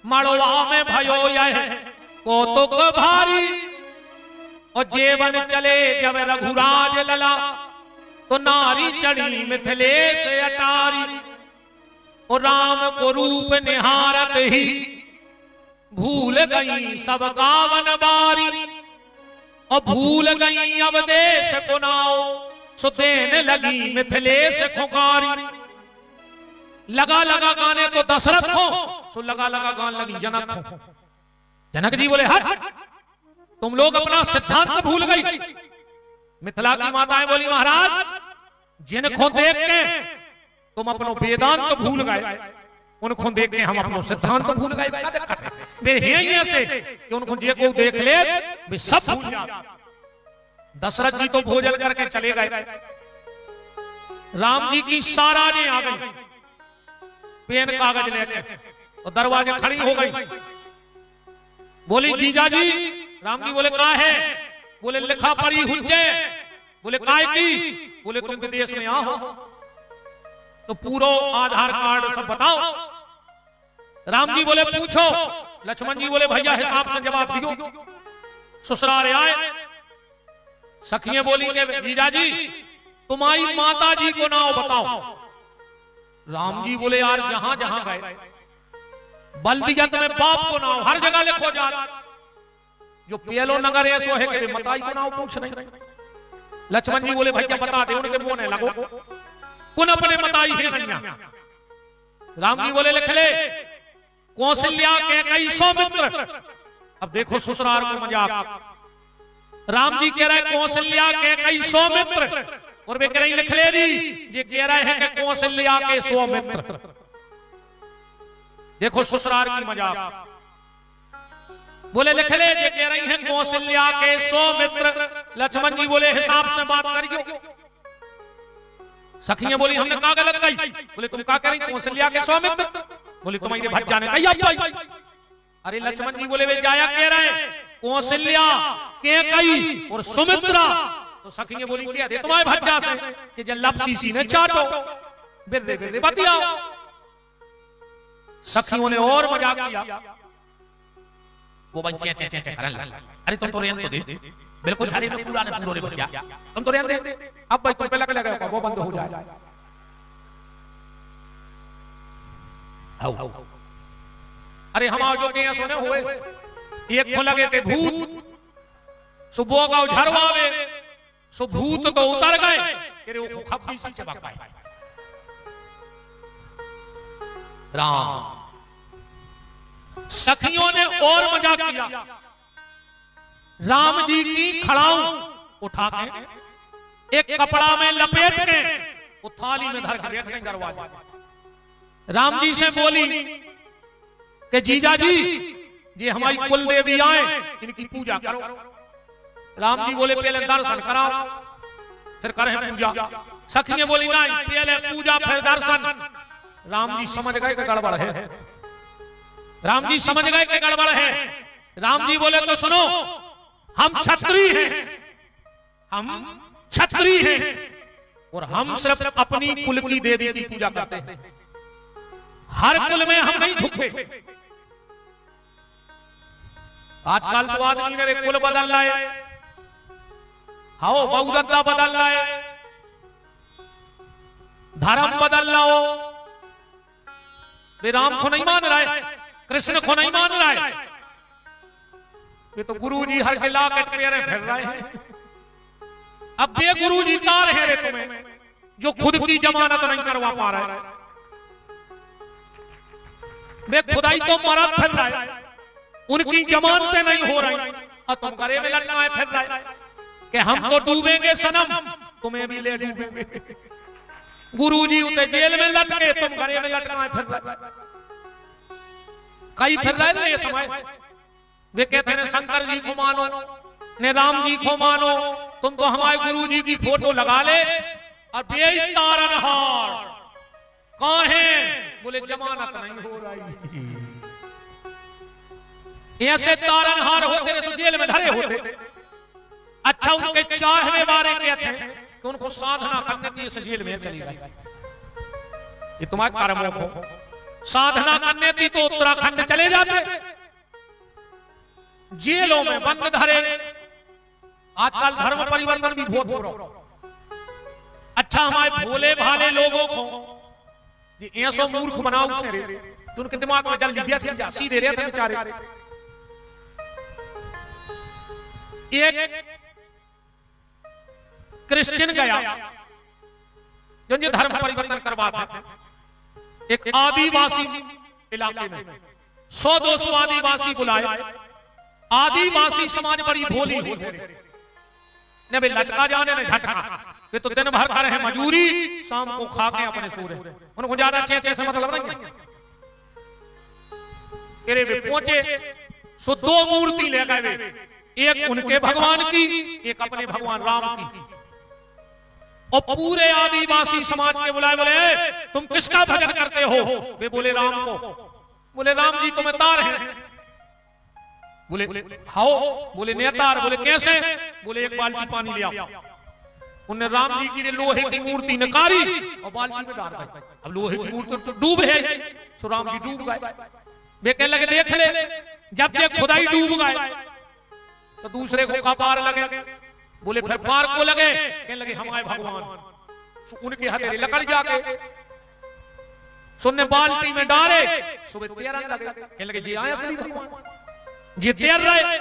मड़वा में भयो यह कौतुक भारी। और जेवन चले जब रघुराज लला, तो नारी चढ़ी मिथिलेश अटारी। और राम को रूप निहारत ही, भूल गई सब कावन बारी। और भूल गई अब देश को नाओ, सो देने लगी मिथिलेश खुकारी। लगा लगा गाने तो दशरथ हो, सो लगा लगा गाने लगी जनक हो। जनक जी बोले हट, तुम लोग अपना सिद्धांत भूल गई। मिथिला की माताएं बोली महाराज, जिनको देख के तुम अपनो वेदांत भूल गए, उनको देख के हम अपनो सिद्धांत भूल गए। वे हैं ऐसे कि उनको जे को देख ले वे सब भूल जाते। दशरथ जी तो भोजन करके चले गए। राम जी की सारा ने आ गई पेन कागज लेके, और दरवाजे खड़ी हो गई। बोली जीजा जी। राम जी बोले का है? बोले लिखा पड़ी हुज्जे। बोले काय की? बोले तुम विदेश में आओ तो पूरा आधार कार्ड सब बताओ। राम जी बोले पूछो। लक्ष्मण जी बोले भैया हिसाब से जवाब दियो। ससुराल आए, सखियां बोली के जीजा जी तुम्हारी माता जी को नाम बताओ। राम जी बोले यार जहां जहां गए बल्दियत में बाप को नाम हर जगह लिखो जा। जो पेलो नगर है सो है कि मताई को नाम पूछ नहीं। लक्ष्मण जी बोले भैया बता दे, उनके मुंह ने लगो कुन अपने मताई है नहीं। राम जी बोले लिख ले कौशल्या के कई सौमित्र। अब देखो ससुराल को मजाक। राम जी कह रहे कौशल्या के कई सौमित्र, और वे कह रही लिख ले दी ये कह रहे हैं कि कौशल्या के सौमित्र। देखो ससुराल की मजाक। बोले लिख ले ये कह रही हैं कौशल्या के सौमित्र। लक्ष्मण जी बोले हिसाब से बात करियो। सखियां बोली हमने का गलत कही। बोले तुम का कह रही कौशल्या के सौमित्र? बोले तुम्हारे भज्जा ने कही। अरे लक्ष्मण जी बोले वे जाया कह रहे कौशल्या के कई और सुमित्रा। तो सखियां बोली क्या दे तुम्हारे भज्जा से कि जब लपसीसी ने चाटो बिरदे बिरदे बतियाओ। सखियों ने और मजाक किया। वो बच्चे चे चे चे करन लगा। अरे तुम तो रेन तो दे, बिल्कुल झाड़ी में पूरा ने पूरे बच्चा तुम तो रेन दे। अब भाई तुम पे लग लगा वो बंद हो जाए। आओ अरे हम आओ जो के सोने हुए एक को लगे थे भूत, सुबह का झरवावे सो भूत तो उतर गए तेरे वो खप्पी से चबक पाए। राम सखियों ने और मजाक किया। राम जी की खड़ाऊ उठा के एक कपड़ा में लपेट के वो थाली में धर के बैठ गए दरवाजे। राम जी से बोली कि जीजा जी ये हमारी कुल देवी आए इनकी पूजा करो। राम जी बोले पहले दर्शन कराओ फिर करें पूजा। सखियां बोली नहीं पहले पूजा फिर दर्शन। राम जी समझ गए कि गड़बड़ है। राम जी समझ गए कि गड़बड़ है। राम जी बोले तो सुनो हम क्षत्रिय हैं, हम क्षत्रिय हैं और हम सिर्फ अपनी कुल की देवी की पूजा करते हैं। हर कुल में हम नहीं झुके। आजकल तो आदमी ने कुल बदल रहा है। हाओ बहुदत्ता बदल रहा है, धर्म बदल रहा हो। वे राम को नहीं मान रहा है, कृष्ण को नहीं मान रहा है। ये तो गुरुजी हर जिला के पेरे फिर रहे हैं। अब बे गुरुजी तार है रे तुम्हें जो खुद की जमानत नहीं करवा पा रहा है। वे खुदाई तो मरा फिर रहा है, उनकी जमानतें नहीं हो रही और तुम करे में लटकाए फिर रहा है कि हम तो डूबेंगे सनम तुम्हें भी ले डूबेंगे। गुरुजी उसे जेल में लटके तुम घरे में लटकाए फिर रहे। कई फिर रहे ना ये समय। वे कहते हैं शंकर जी को मानो ने राम जी को मानो, तुम तो हमारे गुरुजी की फोटो लगा ले और बेतारनहार कहां है? बोले जमानत नहीं हो रही। ऐसे तारनहार होते तो जेल में धरे होते। अच्छा उनके चाहने वाले कहते हैं तो उनको साधना करने की जेल में चली गई। ये तुम्हारे कर्मों को साधना करने थी तो उत्तराखंड चले जाते, जेलों में बंद धरे। आजकल धर्म परिवर्तन भी बहुत हो रहा। अच्छा हमारे भोले भाले लोगों को ये ऐसा मूर्ख बनाओ रे, तो उनके दिमाग में जल्दी बैठ जा, सीधे रहते बेचारे। एक क्रिश्चियन गया जो धर्म परिवर्तन करवाता है, एक आदिवासी इलाके में 100-200 आदिवासी बुलाए। आदिवासी समाज बड़ी भोली होती ने भाई लटका जाने ने झटका, ये तो दिन भर कर है मजूरी, शाम को खा के अपने सो रहे, उनको ज्यादा चेते से मतलब नहीं है। वे पहुंचे सो 2 मूर्ति ले गए, एक उनके भगवान की, एक अपने भगवान राम की। और पूरे आदिवासी समाज के बुलाए, बोले तुम किसका भजन करते हो? वे बोले राम को। बोले राम जी तुम्हें तार है? बोले हाओ। बोले नेतार। बोले कैसे? बोले एक बाल्टी पानी ले आओ। उन्हें राम जी की लोहे की मूर्ति निकाली और बाल्टी में डाल दी। अब लोहे की मूर्ति तो डूब है, सो राम जी डूब गए। वे कहने लगे देख ले, जब तक खुदाई डूब गए तो दूसरे को का पार लगे। बोले फिर पार को लगे, कहने लगे हमारे भगवान। उनके हथेली लकड़ जाके सुनने बाल्टी में डाले, सुबह तैरने लगे। कहने लगे जी आया असली भगवान, जी तैर रहे,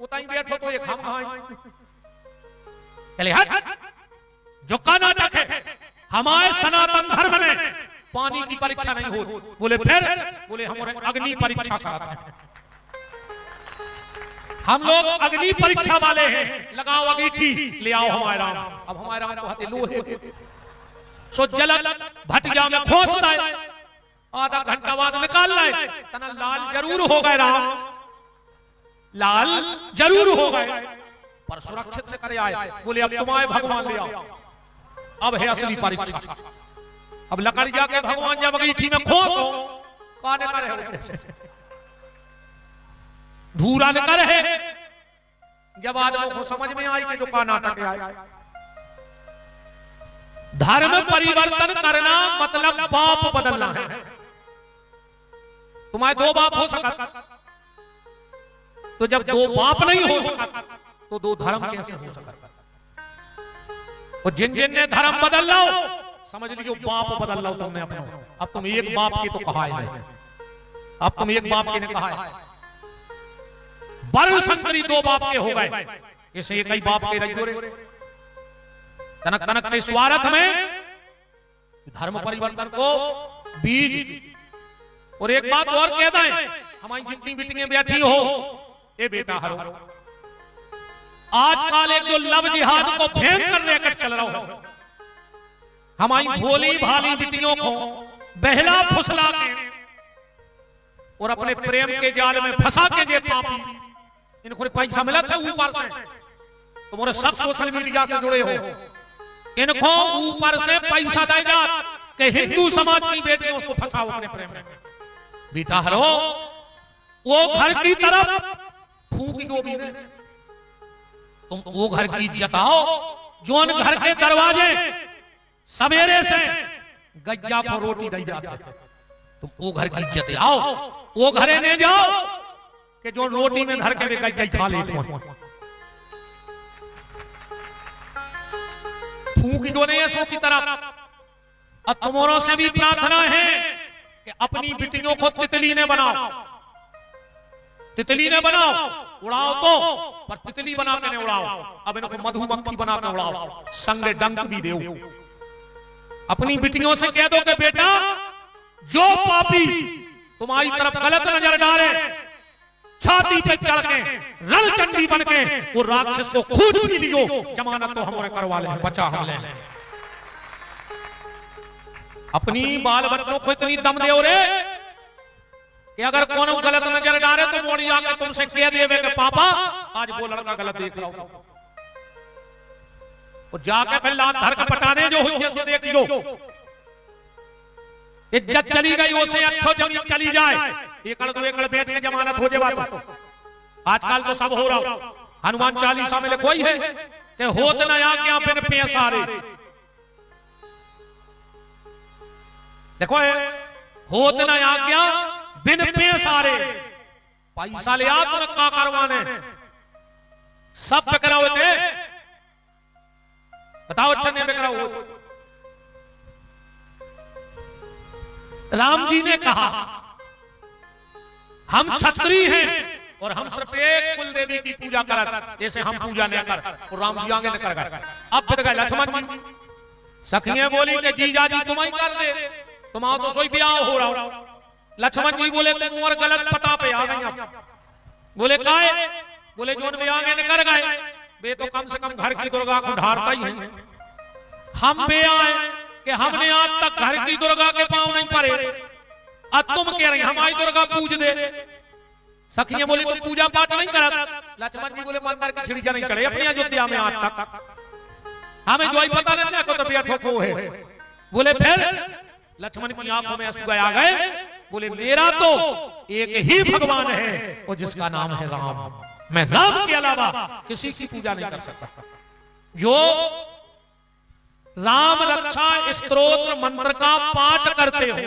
उताई बैठो तो ये खाम खाएं। चले हट, जो का नाटक है, हमारे सनातन धर्म में पानी की परीक्षा नहीं हो। बोले फिर? बोले हमारे अग्नि परीक्षा कराते हैं, हम लोग अग्नि परीक्षा वाले हैं। लगाओ अंगीठी, ले आओ हमारे राम। अब हमारे राम को हाथे लोहे सो जलल भटिया में खोसता है, आधा घंटा बाद निकाल लाए, तना लाल जरूर हो गए राम, लाल जरूर हो गए, पर सुरक्षित करे आए। बोले अब तुम्हारे भगवान ले आओ, अब है असली परीक्षा। अब लकड़ जाके भगवान जब अंगीठी में खोसो, काने करे धूरा निकल है। जब आदमों को समझ में आई कि जो का नाटक है, धर्म परिवर्तन करना मतलब बाप बदलना है। तुम्हारे 2 बाप हो सकता, तो जब 2 बाप नहीं हो सकता तो 2 धर्म कैसे हो सकता? और जिन जिन ने धर्म बदल लो, समझ लीजिए बाप बदल लो तुमने अपना। अब तुम एक बाप की तो कहा है, अब तुम एक बाप की ने कहा है। वर्ण संकरी 2 बाप के हो गए, इसे कई बाप के रजोरे। तनक तनक से स्वार्थ में धर्म परिवर्तन को बीज। और एक बात और कह दें, हमारी जितनी बेटियां बैठी हो, ये बेटा हरो, आजकल एक जो लव जिहाद को फेंक कर लेकर चल रहा हो, हमारी भोली भाली बेटियों को बहला फुसला के और अपने प्रेम के जाल में फंसा के जे पापी, इनको पैसा मिला था ऊपर से, तुम्हारे सब सोशल मीडिया से जुड़े हो, इनको ऊपर से पैसा देगा कि हिंदू समाज की बेटियों को फंसाओ अपने प्रेम में। बेटा हरो, वो घर की तरफ फूंकी गोभी ने, तुम वो घर की इज्जत आओ जो घर के दरवाजे सवेरे से गज्जा को रोटी दी जाती है। तुम वो घर की इज्जत आओ, वो घरे नहीं जाओ कि जो रोटी में धर के गज्जा खा ले। फूंकी दो नहीं ऐसों की तरफ। और तुम्हारों से भी प्रार्थना है कि अपनी बेटियों को तितली ने बनाओ, तितली ने बनाओ, उड़ाओ तो, पर तितली बना के नहीं उड़ाओ। अब इनको मधुमक्खी बना के उड़ाओ, संगे डंक भी दो। अपनी बेटियों से कह दो कि बेटा जो पापी तुम्हारी तरफ गलत नजर डाले, छाती पे चढ़ के रणचंडी बन के वो राक्षस को खुद भी लियो, जमानत तो हमारे करवा ले, बचा हम ले। अपनी बाल बच्चों को इतनी दम दे रे कि अगर कौन गलत नजर डाले तो मोड़ी आकर तुमसे कह देवे कि पापा आज वो लड़का गलत देख रहा हूं, और जाके फिर लात धर के पटाने जो हुई सो देखियो। इज्जत चली गई, उसे अच्छो जमीन चली जाए, एकड़ 2 एकड़ बेच के जमानत हो जाए। आजकल तो सब हो रहा। हनुमान चालीसा में लिखोई है कि होत न आ क्या बिन पैसा रे, देखो होत न आज्ञा बिन पे सारे पैसा ले आ तो का करवाने सब बिकरा होते बताओ अच्छा नहीं बिकरा हो। राम जी ने कहा हम क्षत्रिय हैं और हम सिर्फ एक कुल देवी की पूजा कर, जैसे हम पूजा नहीं कर और राम जी आगे न कर गए। अब फिर गए लक्ष्मण जी, सखियां बोली कि जीजा जी तुम ही कर दे, तुम्हारा तो सोई ब्याह हो रहा। लक्ष्मण जी बोले तुम और गलत पता पे आ गई। बोले काहे? बोले जो भी आगे न कर गए वे तो कम से कम घर की दुर्गा को ढारता ही है। हम बे आए कि हमने आज तक घर की दुर्गा के पांव नहीं पड़े, अब तुम कह रही हमारी दुर्गा पूज दे। सखियां बोली तुम पूजा पाठ नहीं करा। लक्ष्मण जी बोले मंदिर की छिड़िया नहीं चढ़े अपनी अयोध्या में आज तक, हमें जो ही पता नहीं को तबियत ठोको है। बोले फिर लक्ष्मण की आंखों में आंसू आ गए। बोले मेरा तो एक ही भगवान है और जिसका नाम है राम, मैं राम के अलावा किसी की पूजा नहीं कर सकता। जो राम रक्षा स्तोत्र मंत्र का पाठ करते हो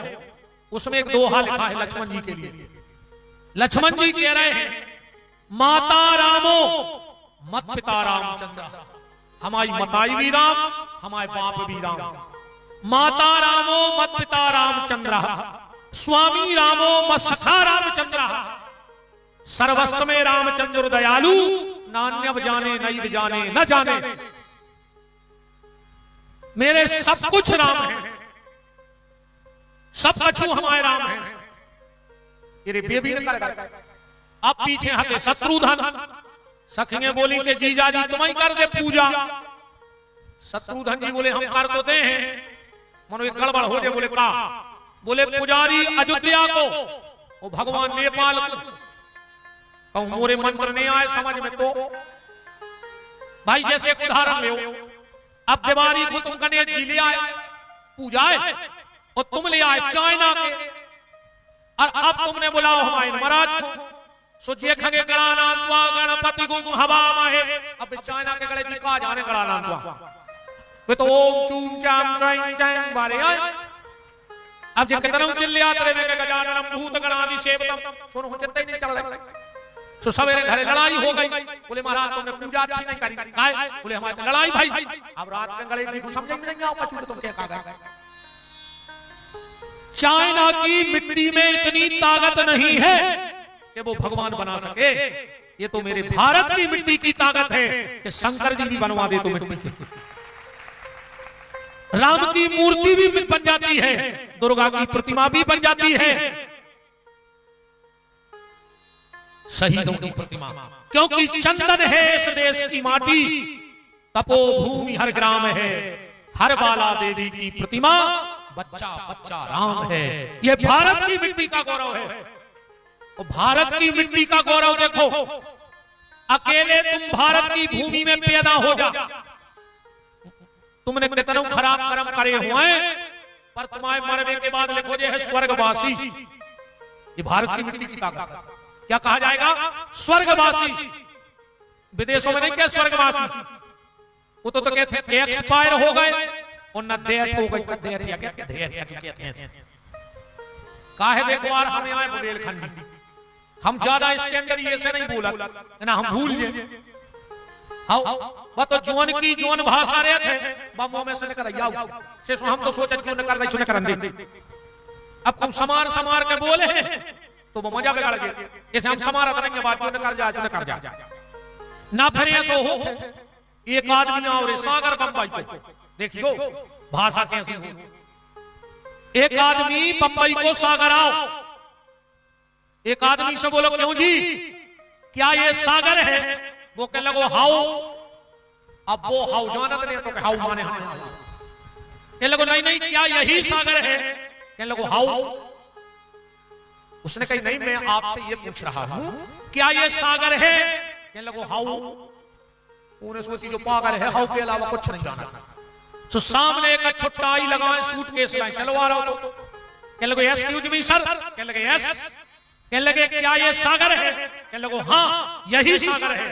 उसमें एक दोहा लिखा है लक्ष्मण जी के लिए। लक्ष्मण जी कह रहे हैं माता रामो मत पिता रामचंद्र, हमारी मताई भी राम हमारे बाप भी राम। माता रामो मत पिता रामचंद्र, स्वामी रामो मत सखा रामचंद्र, सर्वस्व में रामचंद्र दयालु, नान्यव जाने नहीं जाने न जाने। मेरे सब कुछ राम है, सब कछु हमारे राम है। ये बेबी ने कर अब पीछे हटे शत्रुधन। सखियां बोली कि जीजा जी तुम ही कर दे पूजा। शत्रुधन जी बोले हम कर तो दे हैं, मनो एक गड़बड़ हो जाए। बोले का? बोले पुजारी अयोध्या को वो भगवान नेपाल को कहूं मोरे मंत्र नहीं आए समझ में तो भाई जैसे एक उदाहरण लो, अब दिवाली को तुम गणेश जी ले आए पूजाए और तुम ले आए चाइना के, और अब तुमने बुलाओ हमारे महाराज को सोचिए खगे गणानाम द्वा गणपति गुम हवा माहे। अब चाइना के गणेश जी का जाने गणानाम द्वा वे तो ओम चूम चाम चाइं चाइं बारे आए। अब जे कतरम चिल्ले आते ने के गजाननम भूत गणादि सेवतम सुनो हो चित्ते नहीं चल रहा। तो सवेरे घरे लड़ाई हो गई। बोले महाराज तुमने पूजा अच्छी नहीं करी। काहे? बोले हमारे लड़ाई भाई। अब रात में गणेश जी को समझ में नहीं आओ पछूट तुम क्या कहा। चाइना की मिट्टी में इतनी ताकत नहीं है कि वो भगवान बना सके। ये तो मेरे भारत की मिट्टी की ताकत है कि शंकर जी भी बनवा दे तो मिट्टी। राम की मूर्ति भी बन जाती है, दुर्गा की प्रतिमा भी बन जाती है, शहीदों की प्रतिमा। क्योंकि चंदन है इस देश की माटी, तपोभूमि हर ग्राम है, हर बाला देवी की प्रतिमा, बच्चा बच्चा राम है। ये भारत की मिट्टी का गौरव है। और भारत की मिट्टी का गौरव देखो, अकेले तुम भारत की भूमि में पैदा हो जा, तुमने कितने खराब कर्म करे हुए पर तुम्हारे मरने के बाद लिखो जे है स्वर्गवासी। ये भारत की मिट्टी की ताकत। क्या कहा जाएगा? स्वर्गवासी। विदेशों में नहीं क्या स्वर्गवासी, वो तो कहते हैं एक्सपायर हो गए और न डेथ हो गई। डेथ या क्या कहते हैं काहे देखो यार हमें आए बुंदेलखंड, हम ज्यादा इसके अंदर ये से नहीं बोला ना, हम भूल गए। तो जोन की जोन भाषा रहे थे बमों में से निकल जाओ से हम तो सोचे क्यों न कर रही कर दे। अब तुम समार समार के बोले तो वो मजा बिगड़ गया। जैसे हम समारा करेंगे बात क्यों न कर जा कर जा ना फिर ऐसा हो। एक आदमी और सागर बंबई को देखियो भाषा कैसी हो। एक आदमी बंबई को सागर आओ, एक आदमी से बोलो क्यों जी क्या ये सागर है? वो कह लगो हाउ। अब वो हाउ जानत नहीं तो हाउ माने हाँ। कह लगो नहीं नहीं क्या यही सागर है? कह लगो हाउ। उसने कही नहीं मैं आपसे ये पूछ रहा हूं क्या ये सागर है? कह लगो हाउ। उन्हें सोची जो पागल है हाउ के अलावा कुछ नहीं जाना। तो सामने एक छोटा आई लगाए सूटकेस लाए चलवा रहा हो तो कह लगो एक्सक्यूज मी सर। कह लगे यस। कह लगे क्या ये सागर है? कह लगो हाँ यही सागर है।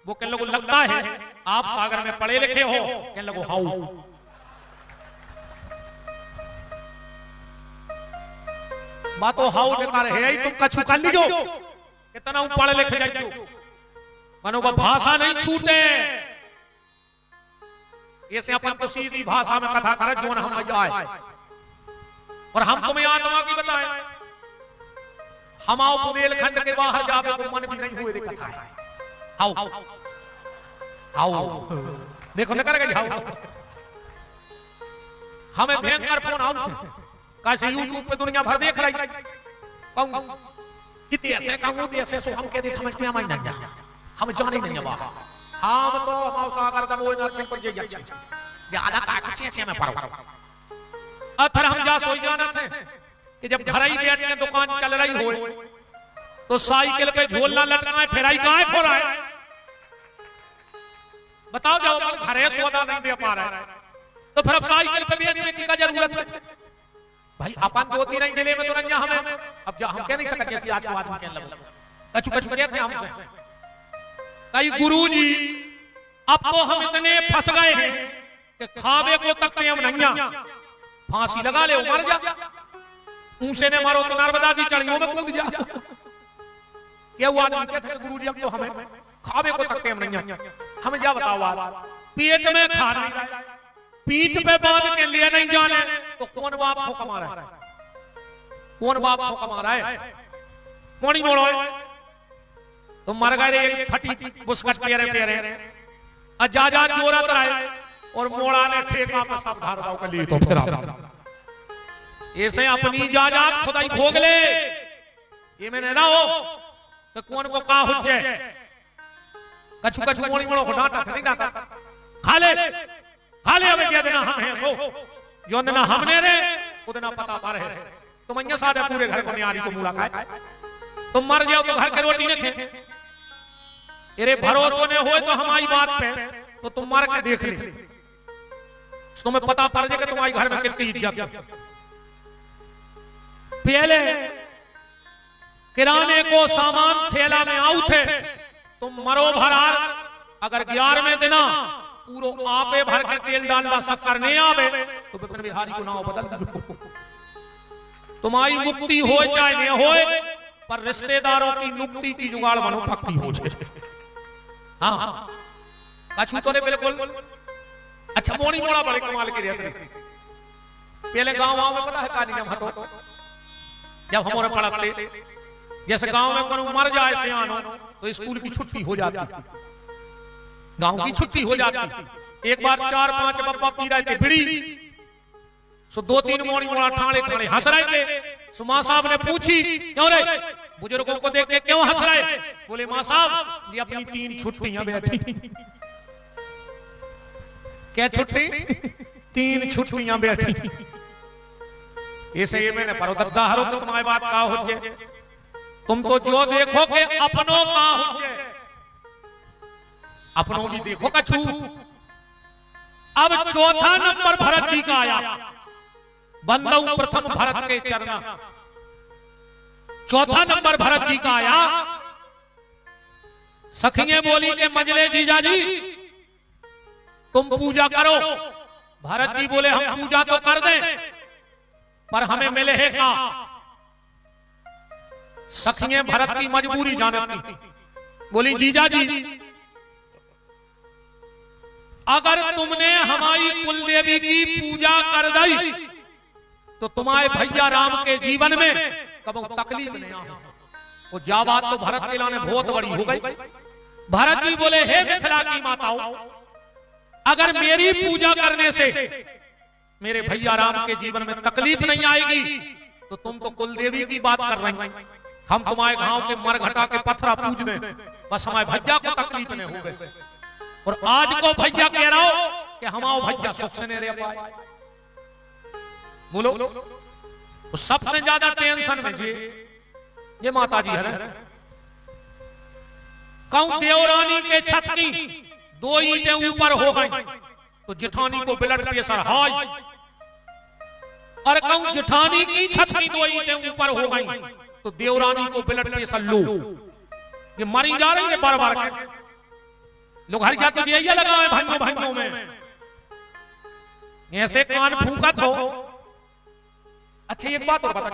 वो कह लगो लगता है आप सागर में पढ़े लिखे हो। कह लगो हाउ। बातो हाउ निकार है तुम कछु कर लीजो कितना पढ़ लिख जाइयो मनो भाषा नहीं छूटे। ऐसे अपन तो सीधी भाषा में कथा करे जो हम आए और हम तुम्हें आत्मा की बताए। हम आओ बुंदेलखंड के बाहर जावे तो मन भी नहीं हुए रे कथा है। आओ आओ देखो न करेगा जाओ हमें भयंकर फोन आउट कैसे यूट्यूब पे दुनिया भर देख रही कहूं कितने ऐसे कहूं ऐसे सो हम के देख हम क्या मायना जा हम जाने नहीं बा हम तो हम सागर का वो नरसिंह पर जे अच्छा ज्यादा का अच्छे में पढ़ो अब फिर हम जा सोई जाना थे कि जब घर ही बैठ के दुकान चल रही हो तो साइकिल पे झोलना लटकाए फिराई काहे खो रहा है बताओ जाओ अपन घरे सौदा नहीं दे पा रहा है तो फिर अब साइकिल पे बेचने की क्या जरूरत है भाई अपन दो तीन जिले में तो रंजा हमें अब जा हम कह नहीं सकते ऐसी आज के बाद में लग कछु कछु करे थे हमसे कई गुरुजी अब तो हम इतने फंस गए हैं कि खावे को तक हम नहीं फांसी लगा ले मर जा ऊंचे ने मारो तो नर्मदा की चढ़ियों में कूद जा क्या हुआ कहते थे गुरुजी अब तो हमें खावे को तक हम नहीं हमें क्या बताओ पेट में खाना पीठ पे बांध के लिए नहीं जाने तो कौन बाप को कमा रहा है कौन बाप को कमा रहा है कौन ही मोड़ो तो मर गए फटी बुस्कट पेरे पेरे जा जोरा कराए और मोड़ा ने ठेका पे सब धार दाव के लिए तो फिर ऐसे अपनी जा खुदाई भोग ले ये मैंने ना हो तो कौन को का हुज्जे कछु कछु मोड़ी मोड़ो को डांटा नहीं डांटा खा ले हमें क्या देना हम है सो जो देना हमने रे उतना पता पा रहे तुम अन्य सारे पूरे घर को न्यारी को मुला खाए तुम मर जाओ तो घर की रोटी न खे तेरे भरोसे ने हो तो हमारी बात पे तो तुम मर के देख ले तुम्हें पता पड़ जाएगा तुम्हारी घर में कितनी इज्जत है। पहले किराने को सामान थैला में आऊ थे तुम मरो भरार अगर 11वें दिना पूरो आपे भर के तेल डालना शक्कर नहीं आवे तो विपिन बिहारी को नाम बदल दो तुम्हारी मुक्ति हो चाहे नहीं हो पर रिश्तेदारों की मुक्ति की जुगाड़ बनो पक्की हो जाए। हाँ कछु तो बिल्कुल अच्छा मोड़ी मोड़ा बड़े कमाल के रहते पहले गांव में पता है कहानी में हतो जब हमारे पढ़ते जैसे गांव में कोई मर जाए सियानो तो स्कूल की छुट्टी हो जाती गांव की छुट्टी हो जाती। एक बार 4-5 बब्बा पी रहे थे बिड़ी सो 2-3 मोड़ी मोड़ा ठाणे ठाणे हंस रहे थे सो मां साहब ने पूछी क्यों रे बुजुर्गों को देख के क्यों हंस रहे बोले मां साहब ये अपनी 3 छुट्टियां बैठी क्या छुट्टी 3 छुट्टियां बैठी ऐसे ये मैंने परोदत्ता हरो तो तुम्हारी बात का हो जाए तुम तो जो देखो के अपनों का हो जाए अपनों भी देखो कछु। अब चौथा नंबर भरत जी का आया बंदऊ प्रथम भरत के चरना चौथा नंबर भरत जी का आया सखियां बोली के मजले जीजा जी तुम पूजा करो भरत जी बोले हम पूजा तो कर दें पर हमें मिले है का सखियां भरत की मजबूरी जानती बोली जीजा जी अगर तुमने हमारी कुल देवी की पूजा कर दी तो तुम्हारे भैया राम के जीवन में कभी तकलीफ नहीं आए वो जा बात तो भरत के लाने बहुत बड़ी हो गई। भरत जी बोले हे मिथिला की माताओं अगर मेरी पूजा करने से मेरे भैया राम के जीवन में तकलीफ नहीं आएगी तो तुम तो कुल देवी की बात कर रही हम तुम्हारे गांव के मरघटा के पत्थरा पूज दें बस हमारे भैया को तकलीफ नहीं हो गई और आज को भैया कह रहा हो कि हमारे भैया सुख से नहीं रह पाए बोलो तो सबसे ज्यादा टेंशन में जी ये माता जी है कहूं देवरानी के छत की 2 ईंटें ऊपर हो गई तो जेठानी को ब्लड प्रेशर हाई और कहूं जेठानी की छत की 2 ईंटें ऊपर हो गई तो देवरानी को ब्लड प्रेशर लो ये मरी जा रही है बार बार लोग हर जाते ये लगाए भाइयों भाइयों में ऐसे कान फूंकत हो। अच्छा एक बात और बता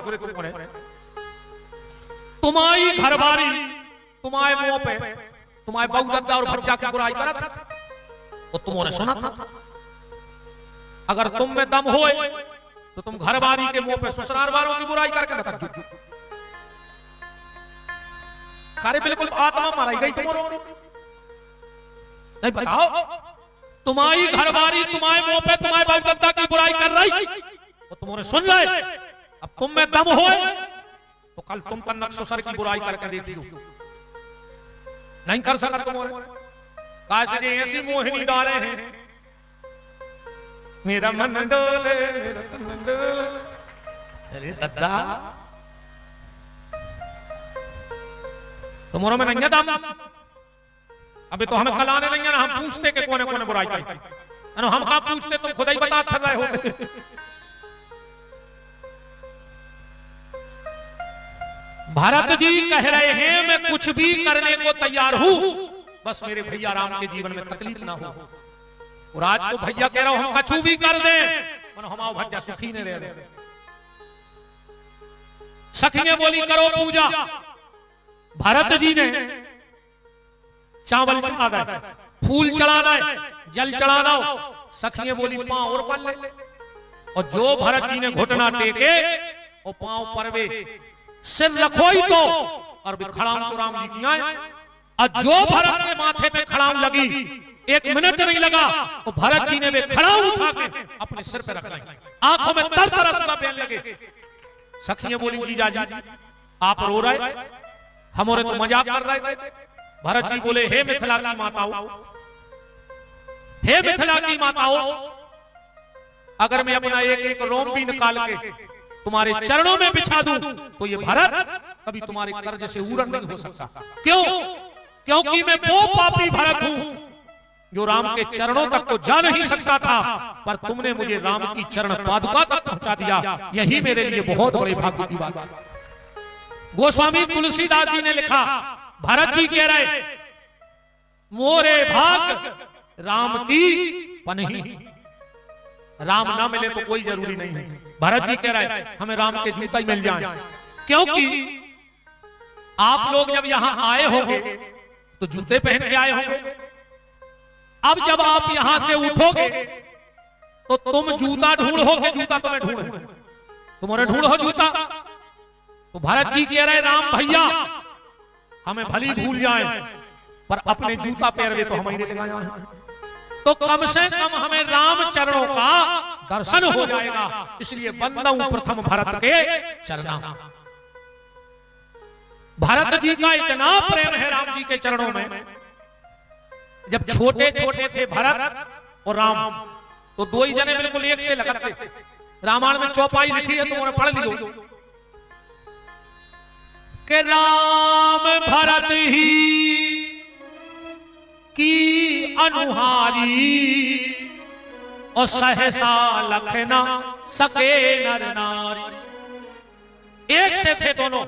तुम्हारी घरवारी तुम्हारे मुंह पे तुम्हारे बहुदत्ता और भज्जा की बुराई करा था तो तुमने सुना था। अगर तुम में दम होए तो तुम घरवारी के मुंह पे ससुराल वालों की बुराई करके बता। अरे बिल्कुल आत्मा मारी गई तुम्हारी। नहीं बताओ, तुम्हारी घरवारी तुम्हारे मुंह पे तुम्हारे बहुदत्ता की बुराई कर रही तो तुमने सुन रहे। अब तुम में दम होए तो कल तुम कन्नक ससुर की बुराई करके देखी हो। नहीं कर सका तुम्हारे कैसे ऐसी मोहिनी डाले हैं मेरा मन डोले मेरा तन डोले। अरे दादा तुम्हारों में नहीं है दम। अभी तो हमें खलाने नहीं है ना, हम पूछते कि कौन कौन बुराई की। हम कहाँ पूछते, तुम खुद ही बता रहे हो। भरत जी कह रहे हैं मैं कुछ भी करने को तैयार हूं, बस मेरे भैया राम के जीवन में तकलीफ ना हो। और आज तो भैया कह रहा हूं हम कछु भी कर दें, हमारा भैया सुखी ने रह। सखी ने बोली करो पूजा। भरत जी ने चावल चढ़ा दे, फूल चढ़ा दे, जल चढ़ा दो। सखी बोली पांव और पल ले। और जो भरत जी ने घुटना टेके वो पांव परवे सिर रखो ही तो और भी खड़ाऊं तो राम जी की आए। और जो भरत के माथे पे खड़ाऊं लगी 1 मिनट नहीं लगा तो भरत जी ने वे खड़ाऊं उठा के अपने सिर पे रख ली। आंखों में तर तरसना बहने लगे। सखियां बोली जीजा जी आप रो रहे, हमारे तो मजाक कर रहे थे। भरत जी बोले हे मिथिला की माताओं, हे मिथिला की माताओं, अगर मैं अपना एक रोम भी निकाल के तुम्हारे चरणों में बिछा दूं तो ये भरत कभी तुम्हारे कर्ज से ऊरण नहीं हो सकता। क्यों? क्योंकि मैं वो पापी भरत हूं जो राम के चरणों तक तो जा नहीं सकता था, पर तुमने मुझे राम की चरण पादुका तक पहुंचा दिया। यही मेरे लिए बहुत बड़े भाग्य की बात है। गोस्वामी तुलसीदास जी ने लिखा, भरत जी कह रहे मोरे भाग राम की पनही। राम ना मिले तो कोई जरूरी नहीं है। भरत जी कह रहे हमें राम के जूता ही मिल जाए। क्योंकि आप लोग जब यहां आए होंगे तो जूते पहन के आए होंगे। अब जब आप यहां से उठोगे तो तुम जूता ढूंढोगे, जूता तुम्हें ढूंढ, तुम्हारे ढूंढो जूता। तो भरत जी कह रहे राम भैया हमें भली भूल जाए पर अपने जूता पैरवे तो हमारे लगाया है, तो कम से कम हमें राम चरणों का दर्शन हो जाएगा। इसलिए बंदऊं प्रथम भरत के चरणा। भरत जी का इतना प्रेम है राम जी के चरणों में। जब छोटे छोटे थे भरत और राम तो 2 ही जने बिल्कुल एक से लगते। रामायण में चौपाई लिखी है, तुमने पढ़ ली कि राम भरत ही की अनुहारी और सहसा लखना सके नर नारी। एक से थे दोनों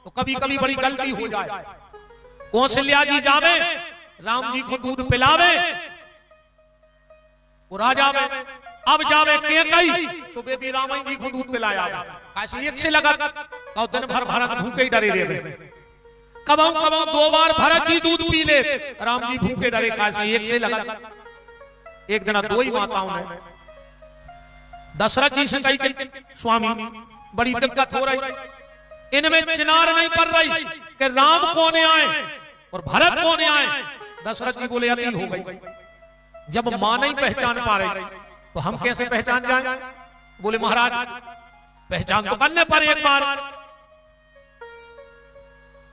तो कभी कभी बड़ी गलती हो जाए। कौशल्या जी जावे राम जी को दूध पिलावे, वो राजा में अब जावे केकई सुबह भी रामायण जी को दूध पिलाया। कैसे एक से लगा तो दिन भर भरत भूखे ही डरे रहे। कबाऊ 2 बार भरत जी दूध पी ले, राम जी भूखे डरे। कैसे एक से लगा। एक दिन 2 ही माताओं ने दशरथ जी से कही स्वामी बड़ी दिक्कत हो रही, इनमें चिनार नहीं पड़ रही कि राम कोने आए और भरत कोने आए। दशरथ जी बोले अति हो गई। जब मां नहीं पहचान पा रही तो हम कैसे पहचान जाएं? बोले महाराज पहचान तो करने पर एक बार।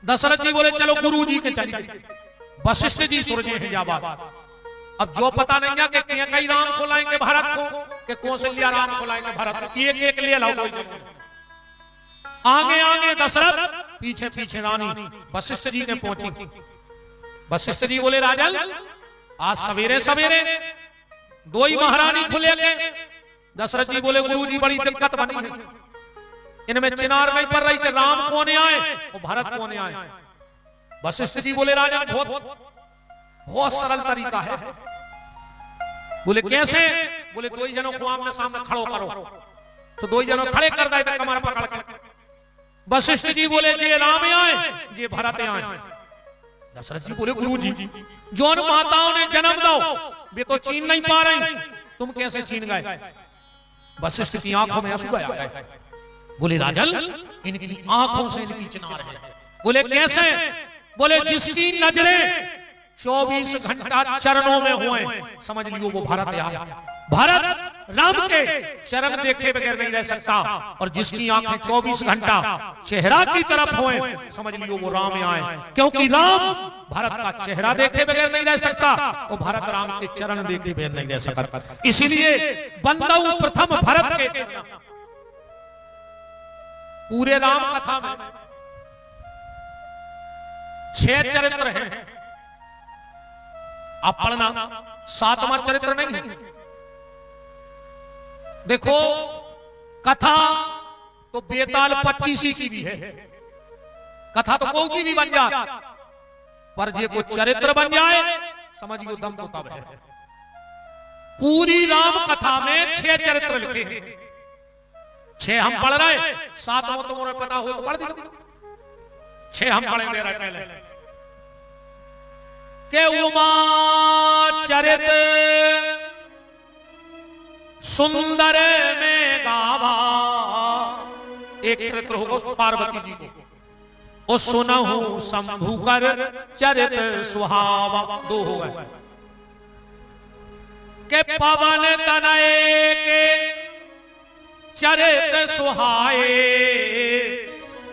दशरथ जी बोले चलो गुरु जी के चलिए। वशिष्ठ जी सुरजे हैं जावा। अब जो पता नहीं है कि कई राम को लाएंगे भरत को, कि कौशल्या राम को लाएंगे भरत को, एक एक लिए लाओ। आगे आगे दशरथ, पीछे पीछे रानी। वशिष्ठ जी ने पहुंची। वशिष्ठ जी बोले राजन आज सवेरे सवेरे 2 ही महारानी खुले गए। दशरथ जी बोले गुरु जी बड़ी दिक्कत बनी है, इनमें चिनार नहीं पड़ रही कि राम कोने आए और भरत कोने आए। वशिष्ठ जी बोले राजन बहुत सरल तरीका है। बोले कैसे? बोले 2 ही जनों को आमने सामने खड़ो करो। तो 2 ही जनों खड़े कर दे कमर पकड़ के। वशिष्ठ जी बोले जे राम आए जे भरत आए। दशरथ जी बोले गुरु जी जौन माताओं ने जन्म दो वे तो छीन नहीं पा रही, तुम कैसे छीन गए? वशिष्ठ की आंखों में आंसू आ गए। बोले राजन इनकी आंखों से इनकी चिनार है। बोले कैसे? बोले जिसकी नजरें 24 घंटा चरणों में हुए समझ लियो वो भरत आया। भरत राम के चरण देखे बगैर नहीं रह सकता, और जिसकी आंखें 24 घंटा चेहरा की तरफ हुए समझ लियो वो राम आए। क्योंकि राम भरत का चेहरा देखे बगैर नहीं रह सकता, और भरत राम के चरण देखे बगैर नहीं रह सकता। इसीलिए बंदऊ प्रथम भरत के पूरे राम कथा में 6 चरित्र हैं। आप पढ़ना, 7वां चरित्र नहीं है। देखो कथा तो बेताल 25 की भी है, कथा तो कोई की भी बन जाए, पर जे को चरित्र बन जाए समझियो दम तो तब है। पूरी राम कथा में 6 चरित्र लिखे हैं। 6 हम पढ़ रहे, 7वां तुम्हें पता हो तो पढ़ दीजिए। 6 हम पढ़ेंगे पहले के उमा चरित सुंदर में गावा। एक चरित्र होगा पार्वती जी को, ओ सुनहु शंभु कर चरित सुहावा। 2 हो गए। के पवन तनय के चरित सुहाए,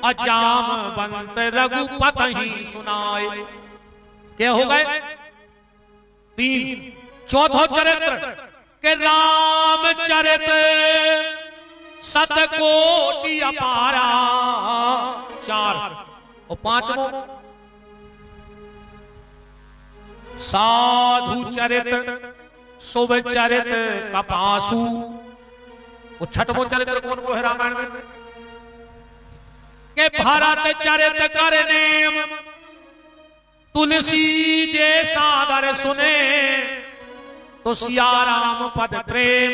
अजाम बंत रघुपत ही सुनाए। क्या हो गए? 3। चौथा चरित्र के राम चरित सतकोटि अपारा। 4। और 5वां साधु चरित शुभ चरित कपासु। वो 6वां चरित्र कौन को है रामायण में? के भरत चरित कर नेम तुलसी जे सादर सुने, तो सिया राम पद प्रेम।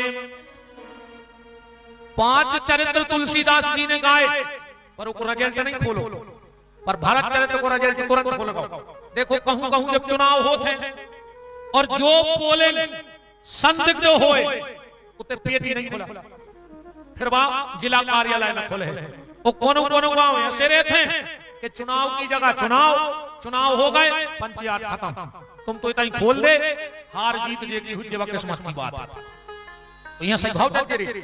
5 चरित्र तुलसीदास जी ने गाए, पर वो रिजल्ट नहीं खोलो, पर भरत चरित्र को रिजल्ट तुरंत खोलो। देखो कहूं कहूं जब चुनाव होते और जो बोले संदिग्ध होए उते पेटी नहीं खोला, फिर वहां जिला कार्यालय में खोले। वो कोनो कोनो गांव ऐसे रहते हैं कि चुनाव की जगह चुनाव हो गए, पंचायत खत्म। तुम तो इतना ही खोल दे, हार जीत जेगी हुई जब किस्मत की बात है। तो यहां सही भाव चलते रहे,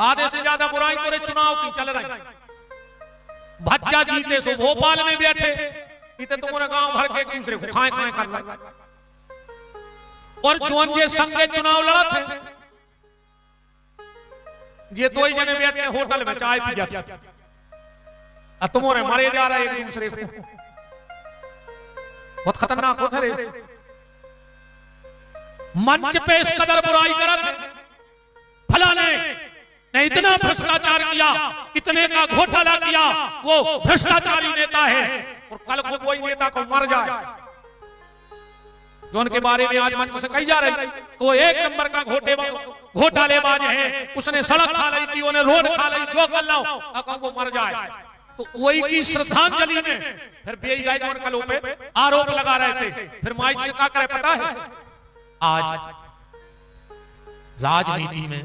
आधे से ज्यादा बुराई करे चुनाव की चल रही। भज्जा जीते सो भोपाल में बैठे, इतने तुम्हारे गांव भर के दूसरे को खाए खाए कर रहे। और जोन जे संगे चुनाव लड़ा थे, ये 2 ही जने बैठे होटल में चाय पी जाते, तुम्हारे मरे जा रहे एक दूसरे को। बहुत खतरनाक होता रे। मंच पे इस कदर बुराई करा थे, फलाने ने इतना भ्रष्टाचार किया, इतने का घोटाला किया, वो भ्रष्टाचारी नेता है। और कल को कोई नेता को मर जाए जो उनके बारे में आज मंच से कही जा रही, तो 1 नंबर का घोटालेबाज है, उसने सड़क खा ली थी, उन्हें रोड खा ली, जो कर लो अगर वो मर जाए। तो वही की श्रद्धांजलि में फिर बेईगाई कलों पे आरोप लगा रहे थे। फिर माइक से क्या करे पता है? आज राजनीति में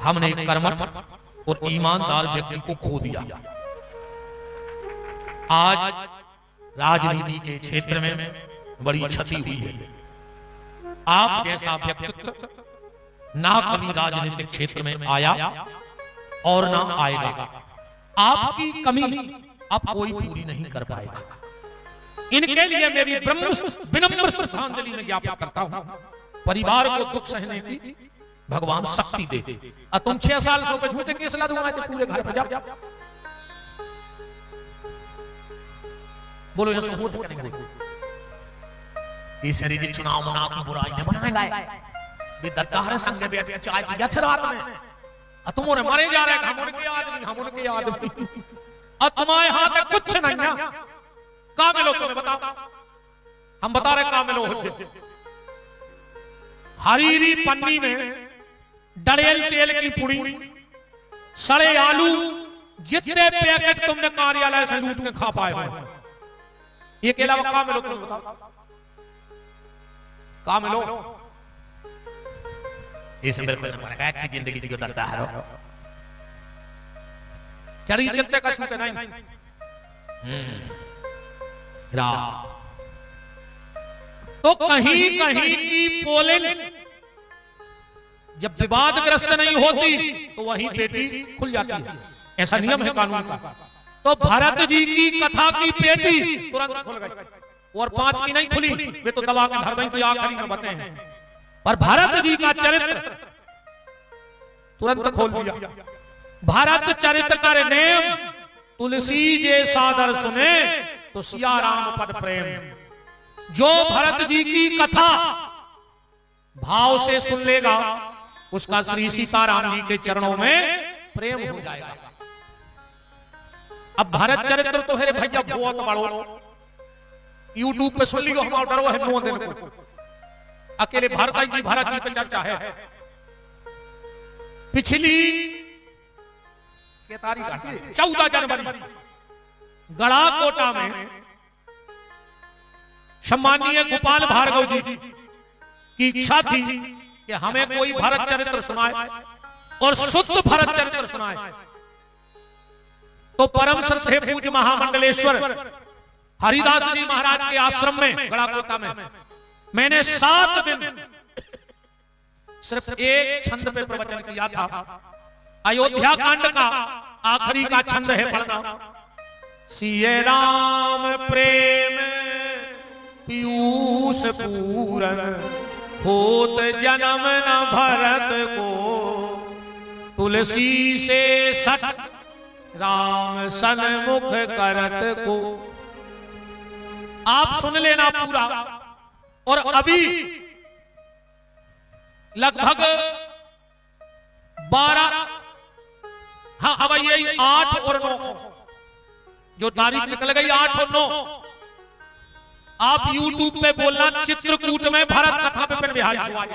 हमने एक कर्मठ और ईमानदार व्यक्ति को खो दिया। आज राजनीति के क्षेत्र में बड़ी क्षति हुई है। आप जैसा व्यक्तित्व ना कभी राजनीतिक क्षेत्र में आया और ना आएगा। आपकी कमी आप कोई पूरी नहीं कर पाएगा। इनके लिए मेरी विनम्र श्रद्धांजलि में ज्ञापन करता हूं। परिवार को दुख सहने की भगवान शक्ति दे। तुम 6 साल सो के झूठे केस ला दूंगा पूरे घर पर जा। बोलो ये सब होता क्या नहीं? तीसरी जी चुनाव मना को बुराई ने बनाएगा। ये दत्ताहर संग बैठ के चाय पी थे रात में, तुम्हारे मरे जा रहे, हम उनके आदमी। और तुम्हारे हाथ में कुछ नहीं है। का मिलो तुम्हें बताओ, हम बता रहे का मिलो। हरीरी पन्नी में डड़ेल तेल की पुड़ी, सड़े आलू, जितने पैकेट तुमने कार्यालय से लूट के खा पाए हो, ये के अलावा काम मिलो, तुम बताओ काम मिलो। इस मेरे को लगा अच्छी जिंदगी जी गुजरता है, चढ़ी चित्ते का छूते नहीं। तो कहीं कहीं की पोलिंग जब विवादग्रस्त नहीं होती तो वहीं पेटी खुल जाती है, ऐसा नियम है कानून का। तो भरत जी की कथा की पेटी तुरंत खुल गई, और 5 की नहीं खुली, वे तो दबा के धर दें, आखिरी में बताए हैं। पर भरत जी का चरित्र तुरंत खोल दिया। भरत चरित्र कर नेम, तुलसी जे सादर सुने, तो सिया राम पद प्रेम। जो भरत जी की कथा भाव से सुन लेगा, उसका श्री सीताराम जी के चरणों में प्रेम हो जाएगा। अब भरत चरित्र तो है भैया बहुत बड़ो, यूट्यूब पे सुन लियो, हम डरो है 9 दिन को। अकेले भरत जी पे चर्चा है। पिछली 14 जनवरी गड़ा कोटा में सम्मानीय गोपाल भार्गव जी की इच्छा थी कि हमें कोई भरत चरित्र सुनाए और शुद्ध भरत चरित्र सुनाए। तो परम श्रद्धेय पूज्य महामंडलेश्वर हरिदास जी महाराज के आश्रम में गड़ा कोटा में मैंने 7 दिन सिर्फ एक छंद पे प्रवचन किया था। अयोध्या कांड का आखिरी का छंद है पढ़ना। सिये राम प्रेम पीयूष पूरन, होत जन्म न भरत को, तुलसी से सट राम सन्मुख करत को। आप सुन लेना पूरा। और अभी लगभग 12, हाँ अब यही 8 और 9 जो तारीख निकल गई 8 और 9, आप YouTube पे बोलना चित्रकूट में भरत कथा पे बिहार हुआ।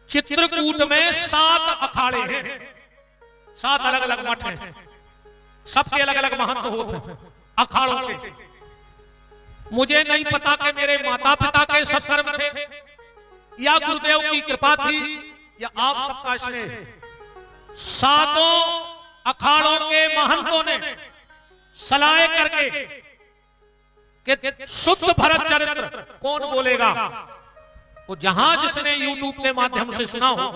चित्रकूट में 7 अखाड़े हैं, 7 अलग अलग मठ हैं, सबके अलग अलग महत्व होते हैं अखाड़ों के। मुझे नहीं पता कि मेरे माता पिता के सत्कर्म थे या गुरुदेव की कृपा थी या आप सबका स्नेह। 7 अखाड़ों के महंतों ने सलाह करके कि शुद्ध भरत चरित्र कौन बोलेगा, तो जहां जिसने YouTube के माध्यम से सुना हो,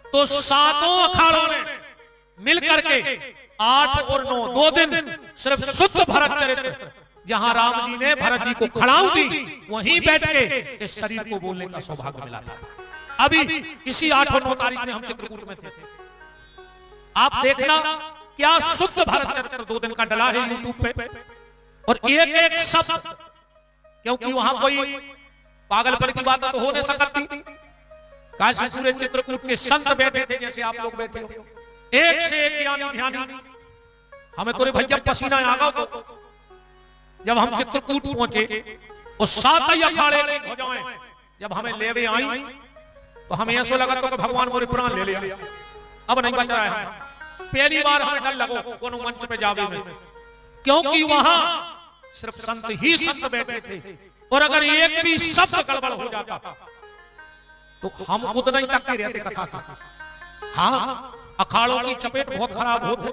तो 7 अखाड़ों ने मिलकर के 8 और 9 2 दिन सिर्फ शुद्ध भरत चरित्र, जहां राम जी ने भरत जी को खड़ाऊ दी, वहीं बैठ के इस शरीर को बोलने का सौभाग्य मिला था। अभी इसी 8 और 9 तारीख में हम चित्रकूट में थे। आप देखना क्या शुद्ध भरत चरित्र 2 दिन का डला है YouTube पे, और एक एक शब्द, क्योंकि वहां कोई पागलपन की बात तो हो नहीं सकती। काशी पूरे चित्रकूट के संत बैठे थे जैसे आप लोग बैठे हो, एक से एक ज्ञानी ध्यानी। हमें तो भैया पसीना आ गया। तो जब हम चित्रकूट पहुंचे, और 7 अखाड़े की ध्वजाएं जब हमें लेवे आई, तो हमें ऐसा लगा तो भगवान मोरे प्राण ले लिया, अब नहीं बच रहा है। पहली बार हमें डर लगो कोनो मंच पे जावे में, क्योंकि वहां सिर्फ संत ही संत बैठे थे, और अगर एक भी शब्द गड़बड़ हो जाता तो हम उतना ही तकते रहते कथा का। हाँ, अखाड़ों की चपेट बहुत खराब होते।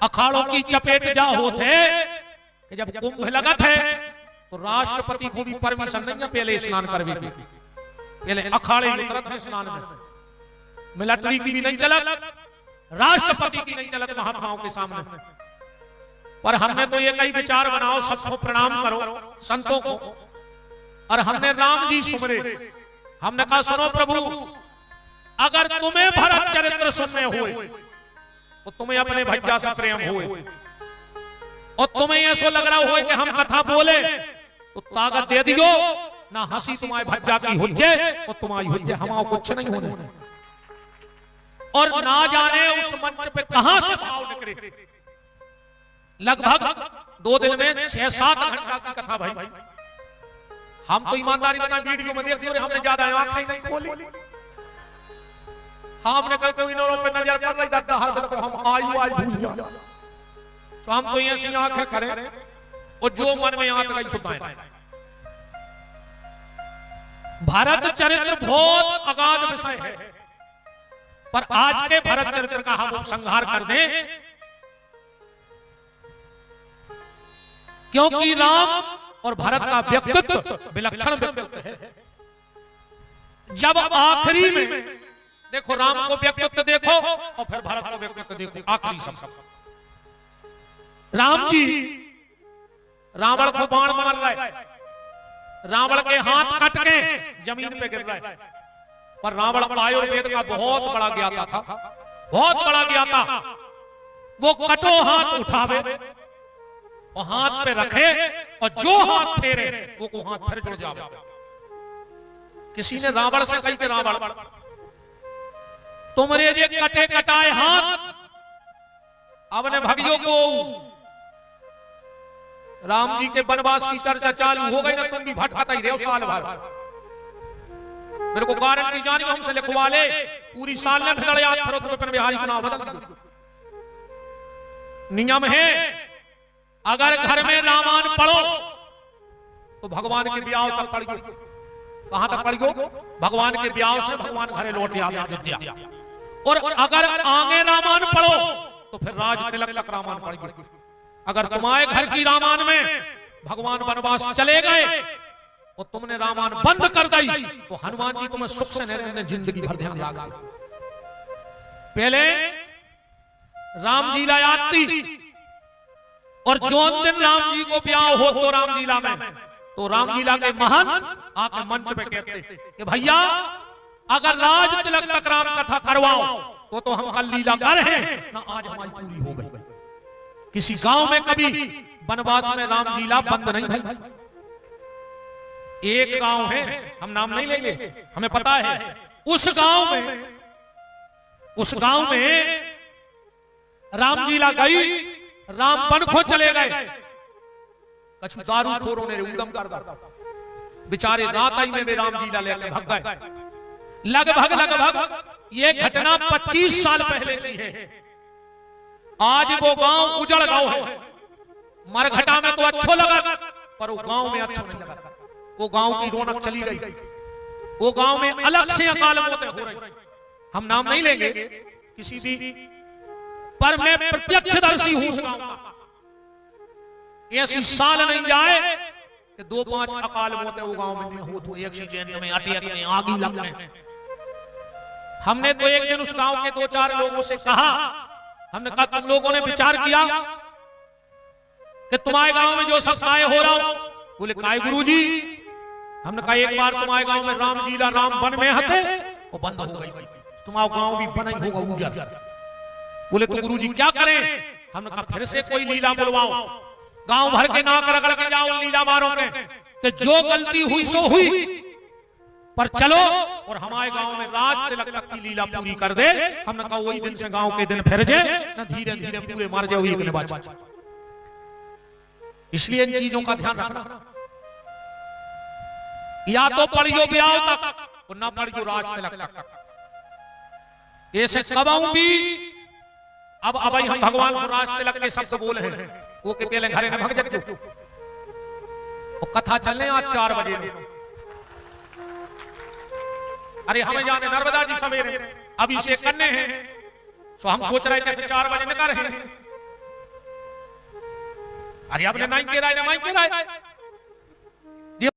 अखाड़ों की चपेट जा होते कि जब कुंभ लगत है तो राष्ट्रपति को भी परमिशन नहीं है पहले स्नान करने की, पहले अखाड़े उतरत है स्नान में। मिलिट्री की भी नहीं चलत, राष्ट्रपति की नहीं चलत महात्माओं के सामने। पर हमने तो ये कई विचार बनाओ, सबको प्रणाम करो संतों को, और हमने राम जी सुमरे। हमने कहा सुनो प्रभु, अगर तुम्हें भरत चरित्र सुनने हुए तो तुम्हें अपने भैया से प्रेम हुए, और तुम्हें ऐसा लग रहा हो कि हम कथा बोले तो ताकत दे दियो ना, हंसी तुम्हारे भज्जा की हुज्जे और तुम्हारी हुज्जे हमारा कुछ नहीं होने। और ना जाने उस मंच पे कहां से भाव निकले। लगभग 2 दिन में 6-7 घंटा की कथा भाई। हम तो ईमानदारी बना वीडियो में देखते, हमने ज्यादा आंखें नहीं खोली। हमने कल कोई नौरों पे नजर कर रही दादा हर को हम आयु आज भूल गया, तो हम तो ऐसी आंखें करें और जो मन में आता है सुनाए। भारत चरित्र बहुत अगाध विषय है, पर आज के भारत चरित्र का हम उपसंहार कर दें, क्योंकि राम और भारत का व्यक्तित्व विलक्षण व्यक्तित्व है। जब आखिरी में देखो राम को व्यक्तित्व देखो और फिर भारत को व्यक्तित्व देखो, आखिरी सब राम जी रावण को बाण मार रहे, रावण के हाथ कट के जमीन पे गिर रहे, पर रावण आयुर्वेद का बहुत बड़ा ज्ञाता था, बहुत बड़ा ज्ञाता। वो कटो हाथ उठावे और हाथ पे रखे और जो हाथ फेरे वो हाथ फिर जुड़ जावे। किसी ने रावण से कही कि रावण तुमरे ये कटे कटाए हाथ अब ने भगियो को राम जी के वनवास की चर्चा चालू हो गई ना, तुम भी भटकता ही रहो साल भर। मेरे को गारंटी जानी हमसे लिखवा ले, पूरी साल ने भिड़ याद करो तुम्हें बिहारी का नाम बदल दो। नियम है अगर घर में रामायण पढ़ो तो भगवान के ब्याह तक पढ़ियो। कहां तक पढ़ियो? भगवान के ब्याह से भगवान घरे लौट आवे अयोध्या। और अगर आगे रामायण पढ़ो तो फिर राज तिलक तक रामायण पढ़ियो। अगर तुम्हारे घर की रामायण में भगवान वनवास चले गए और तुमने रामायण बंद कर दी तो हनुमान जी तुम्हें सुख से रहने जिंदगी भर ध्यान लगा। पहले राम जी लायाती और जो दिन राम जी को ब्याह हो तो राम लीला में, तो राम लीला के महंत आके मंच पे कहते कि भैया अगर राज तिलक तक राम कथा करवाओ तो हम कल लीला कर हैं ना, आज हमारी पूरी हो गई। किसी गांव में कभी वनवास में राम लीला बंद नहीं भई। एक गांव है, हम नाम नहीं लेंगे, हमें पता है, उस गांव में राम लीला गई, राम वन को चले गए, कछु दारूखोरों ने उद्यम कर दिया, बेचारे रात आई में वे राम लीला लेकर भाग गए। लगभग ये घटना 25 साल पहले की है। आज वो गांव उजड़ गांव है, मरघटा में तो अच्छा लगा पर वो गांव में अच्छा नहीं लगा। वो गांव की रौनक चली गई, वो गांव में अलग से अकाल मौतें हो रही। हम नाम नहीं लेंगे किसी भी, पर मैं प्रत्यक्षदर्शी हूं उस गांव का। ऐसी साल नहीं जाए कि 2-5 अकाल मौतें वो गांव में नहीं हो, तो एक्सीडेंट में, अटैक में, आग लगने। हमने तो एक दिन उस गांव के 2-4 लोगों से कहा, हमने कहा तुम लोगों ने विचार किया कि तुम्हारे गांव में जो सत्साएं हो रहा हो? बोले काय गुरुजी। हमने कहा एक बार तुम्हारे गांव में राम लीला राम वन में हते वो बंद हो गई, तुम्हारा गांव भी बना ही होगा उजड़। बोले तो गुरुजी क्या करें? हमने कहा फिर से कोई लीला बुलवाओ, गांव भर के नाक रगड़ के जाओ लीला मारो के, कि जो गलती हुई सो हुई, पर चलो और हमारे गांव में राज तिलक तक की लीला पूरी कर दे। हमने कहा वही दिन से गांव के दिन फिर जाए ना, धीरे धीरे पूरे मर जाओ एक ने बात। इसलिए इन चीजों का ध्यान रखना, या तो पढ़ियो ब्याह तक और ना पढ़ियो राज तिलक तक। ऐसे कबाऊ भी अब हम भगवान को राज तिलक के शब्द बोले हैं, वो के पहले घरे में भग जाते और कथा चलने आज 4 बजे। अरे हमें जाने नर्मदा जी सवेरे अभिषेक करने हैं, तो हम सोच रहे थे 4 बजे निकाल रहे हैं। अरे आपने नहीं के राय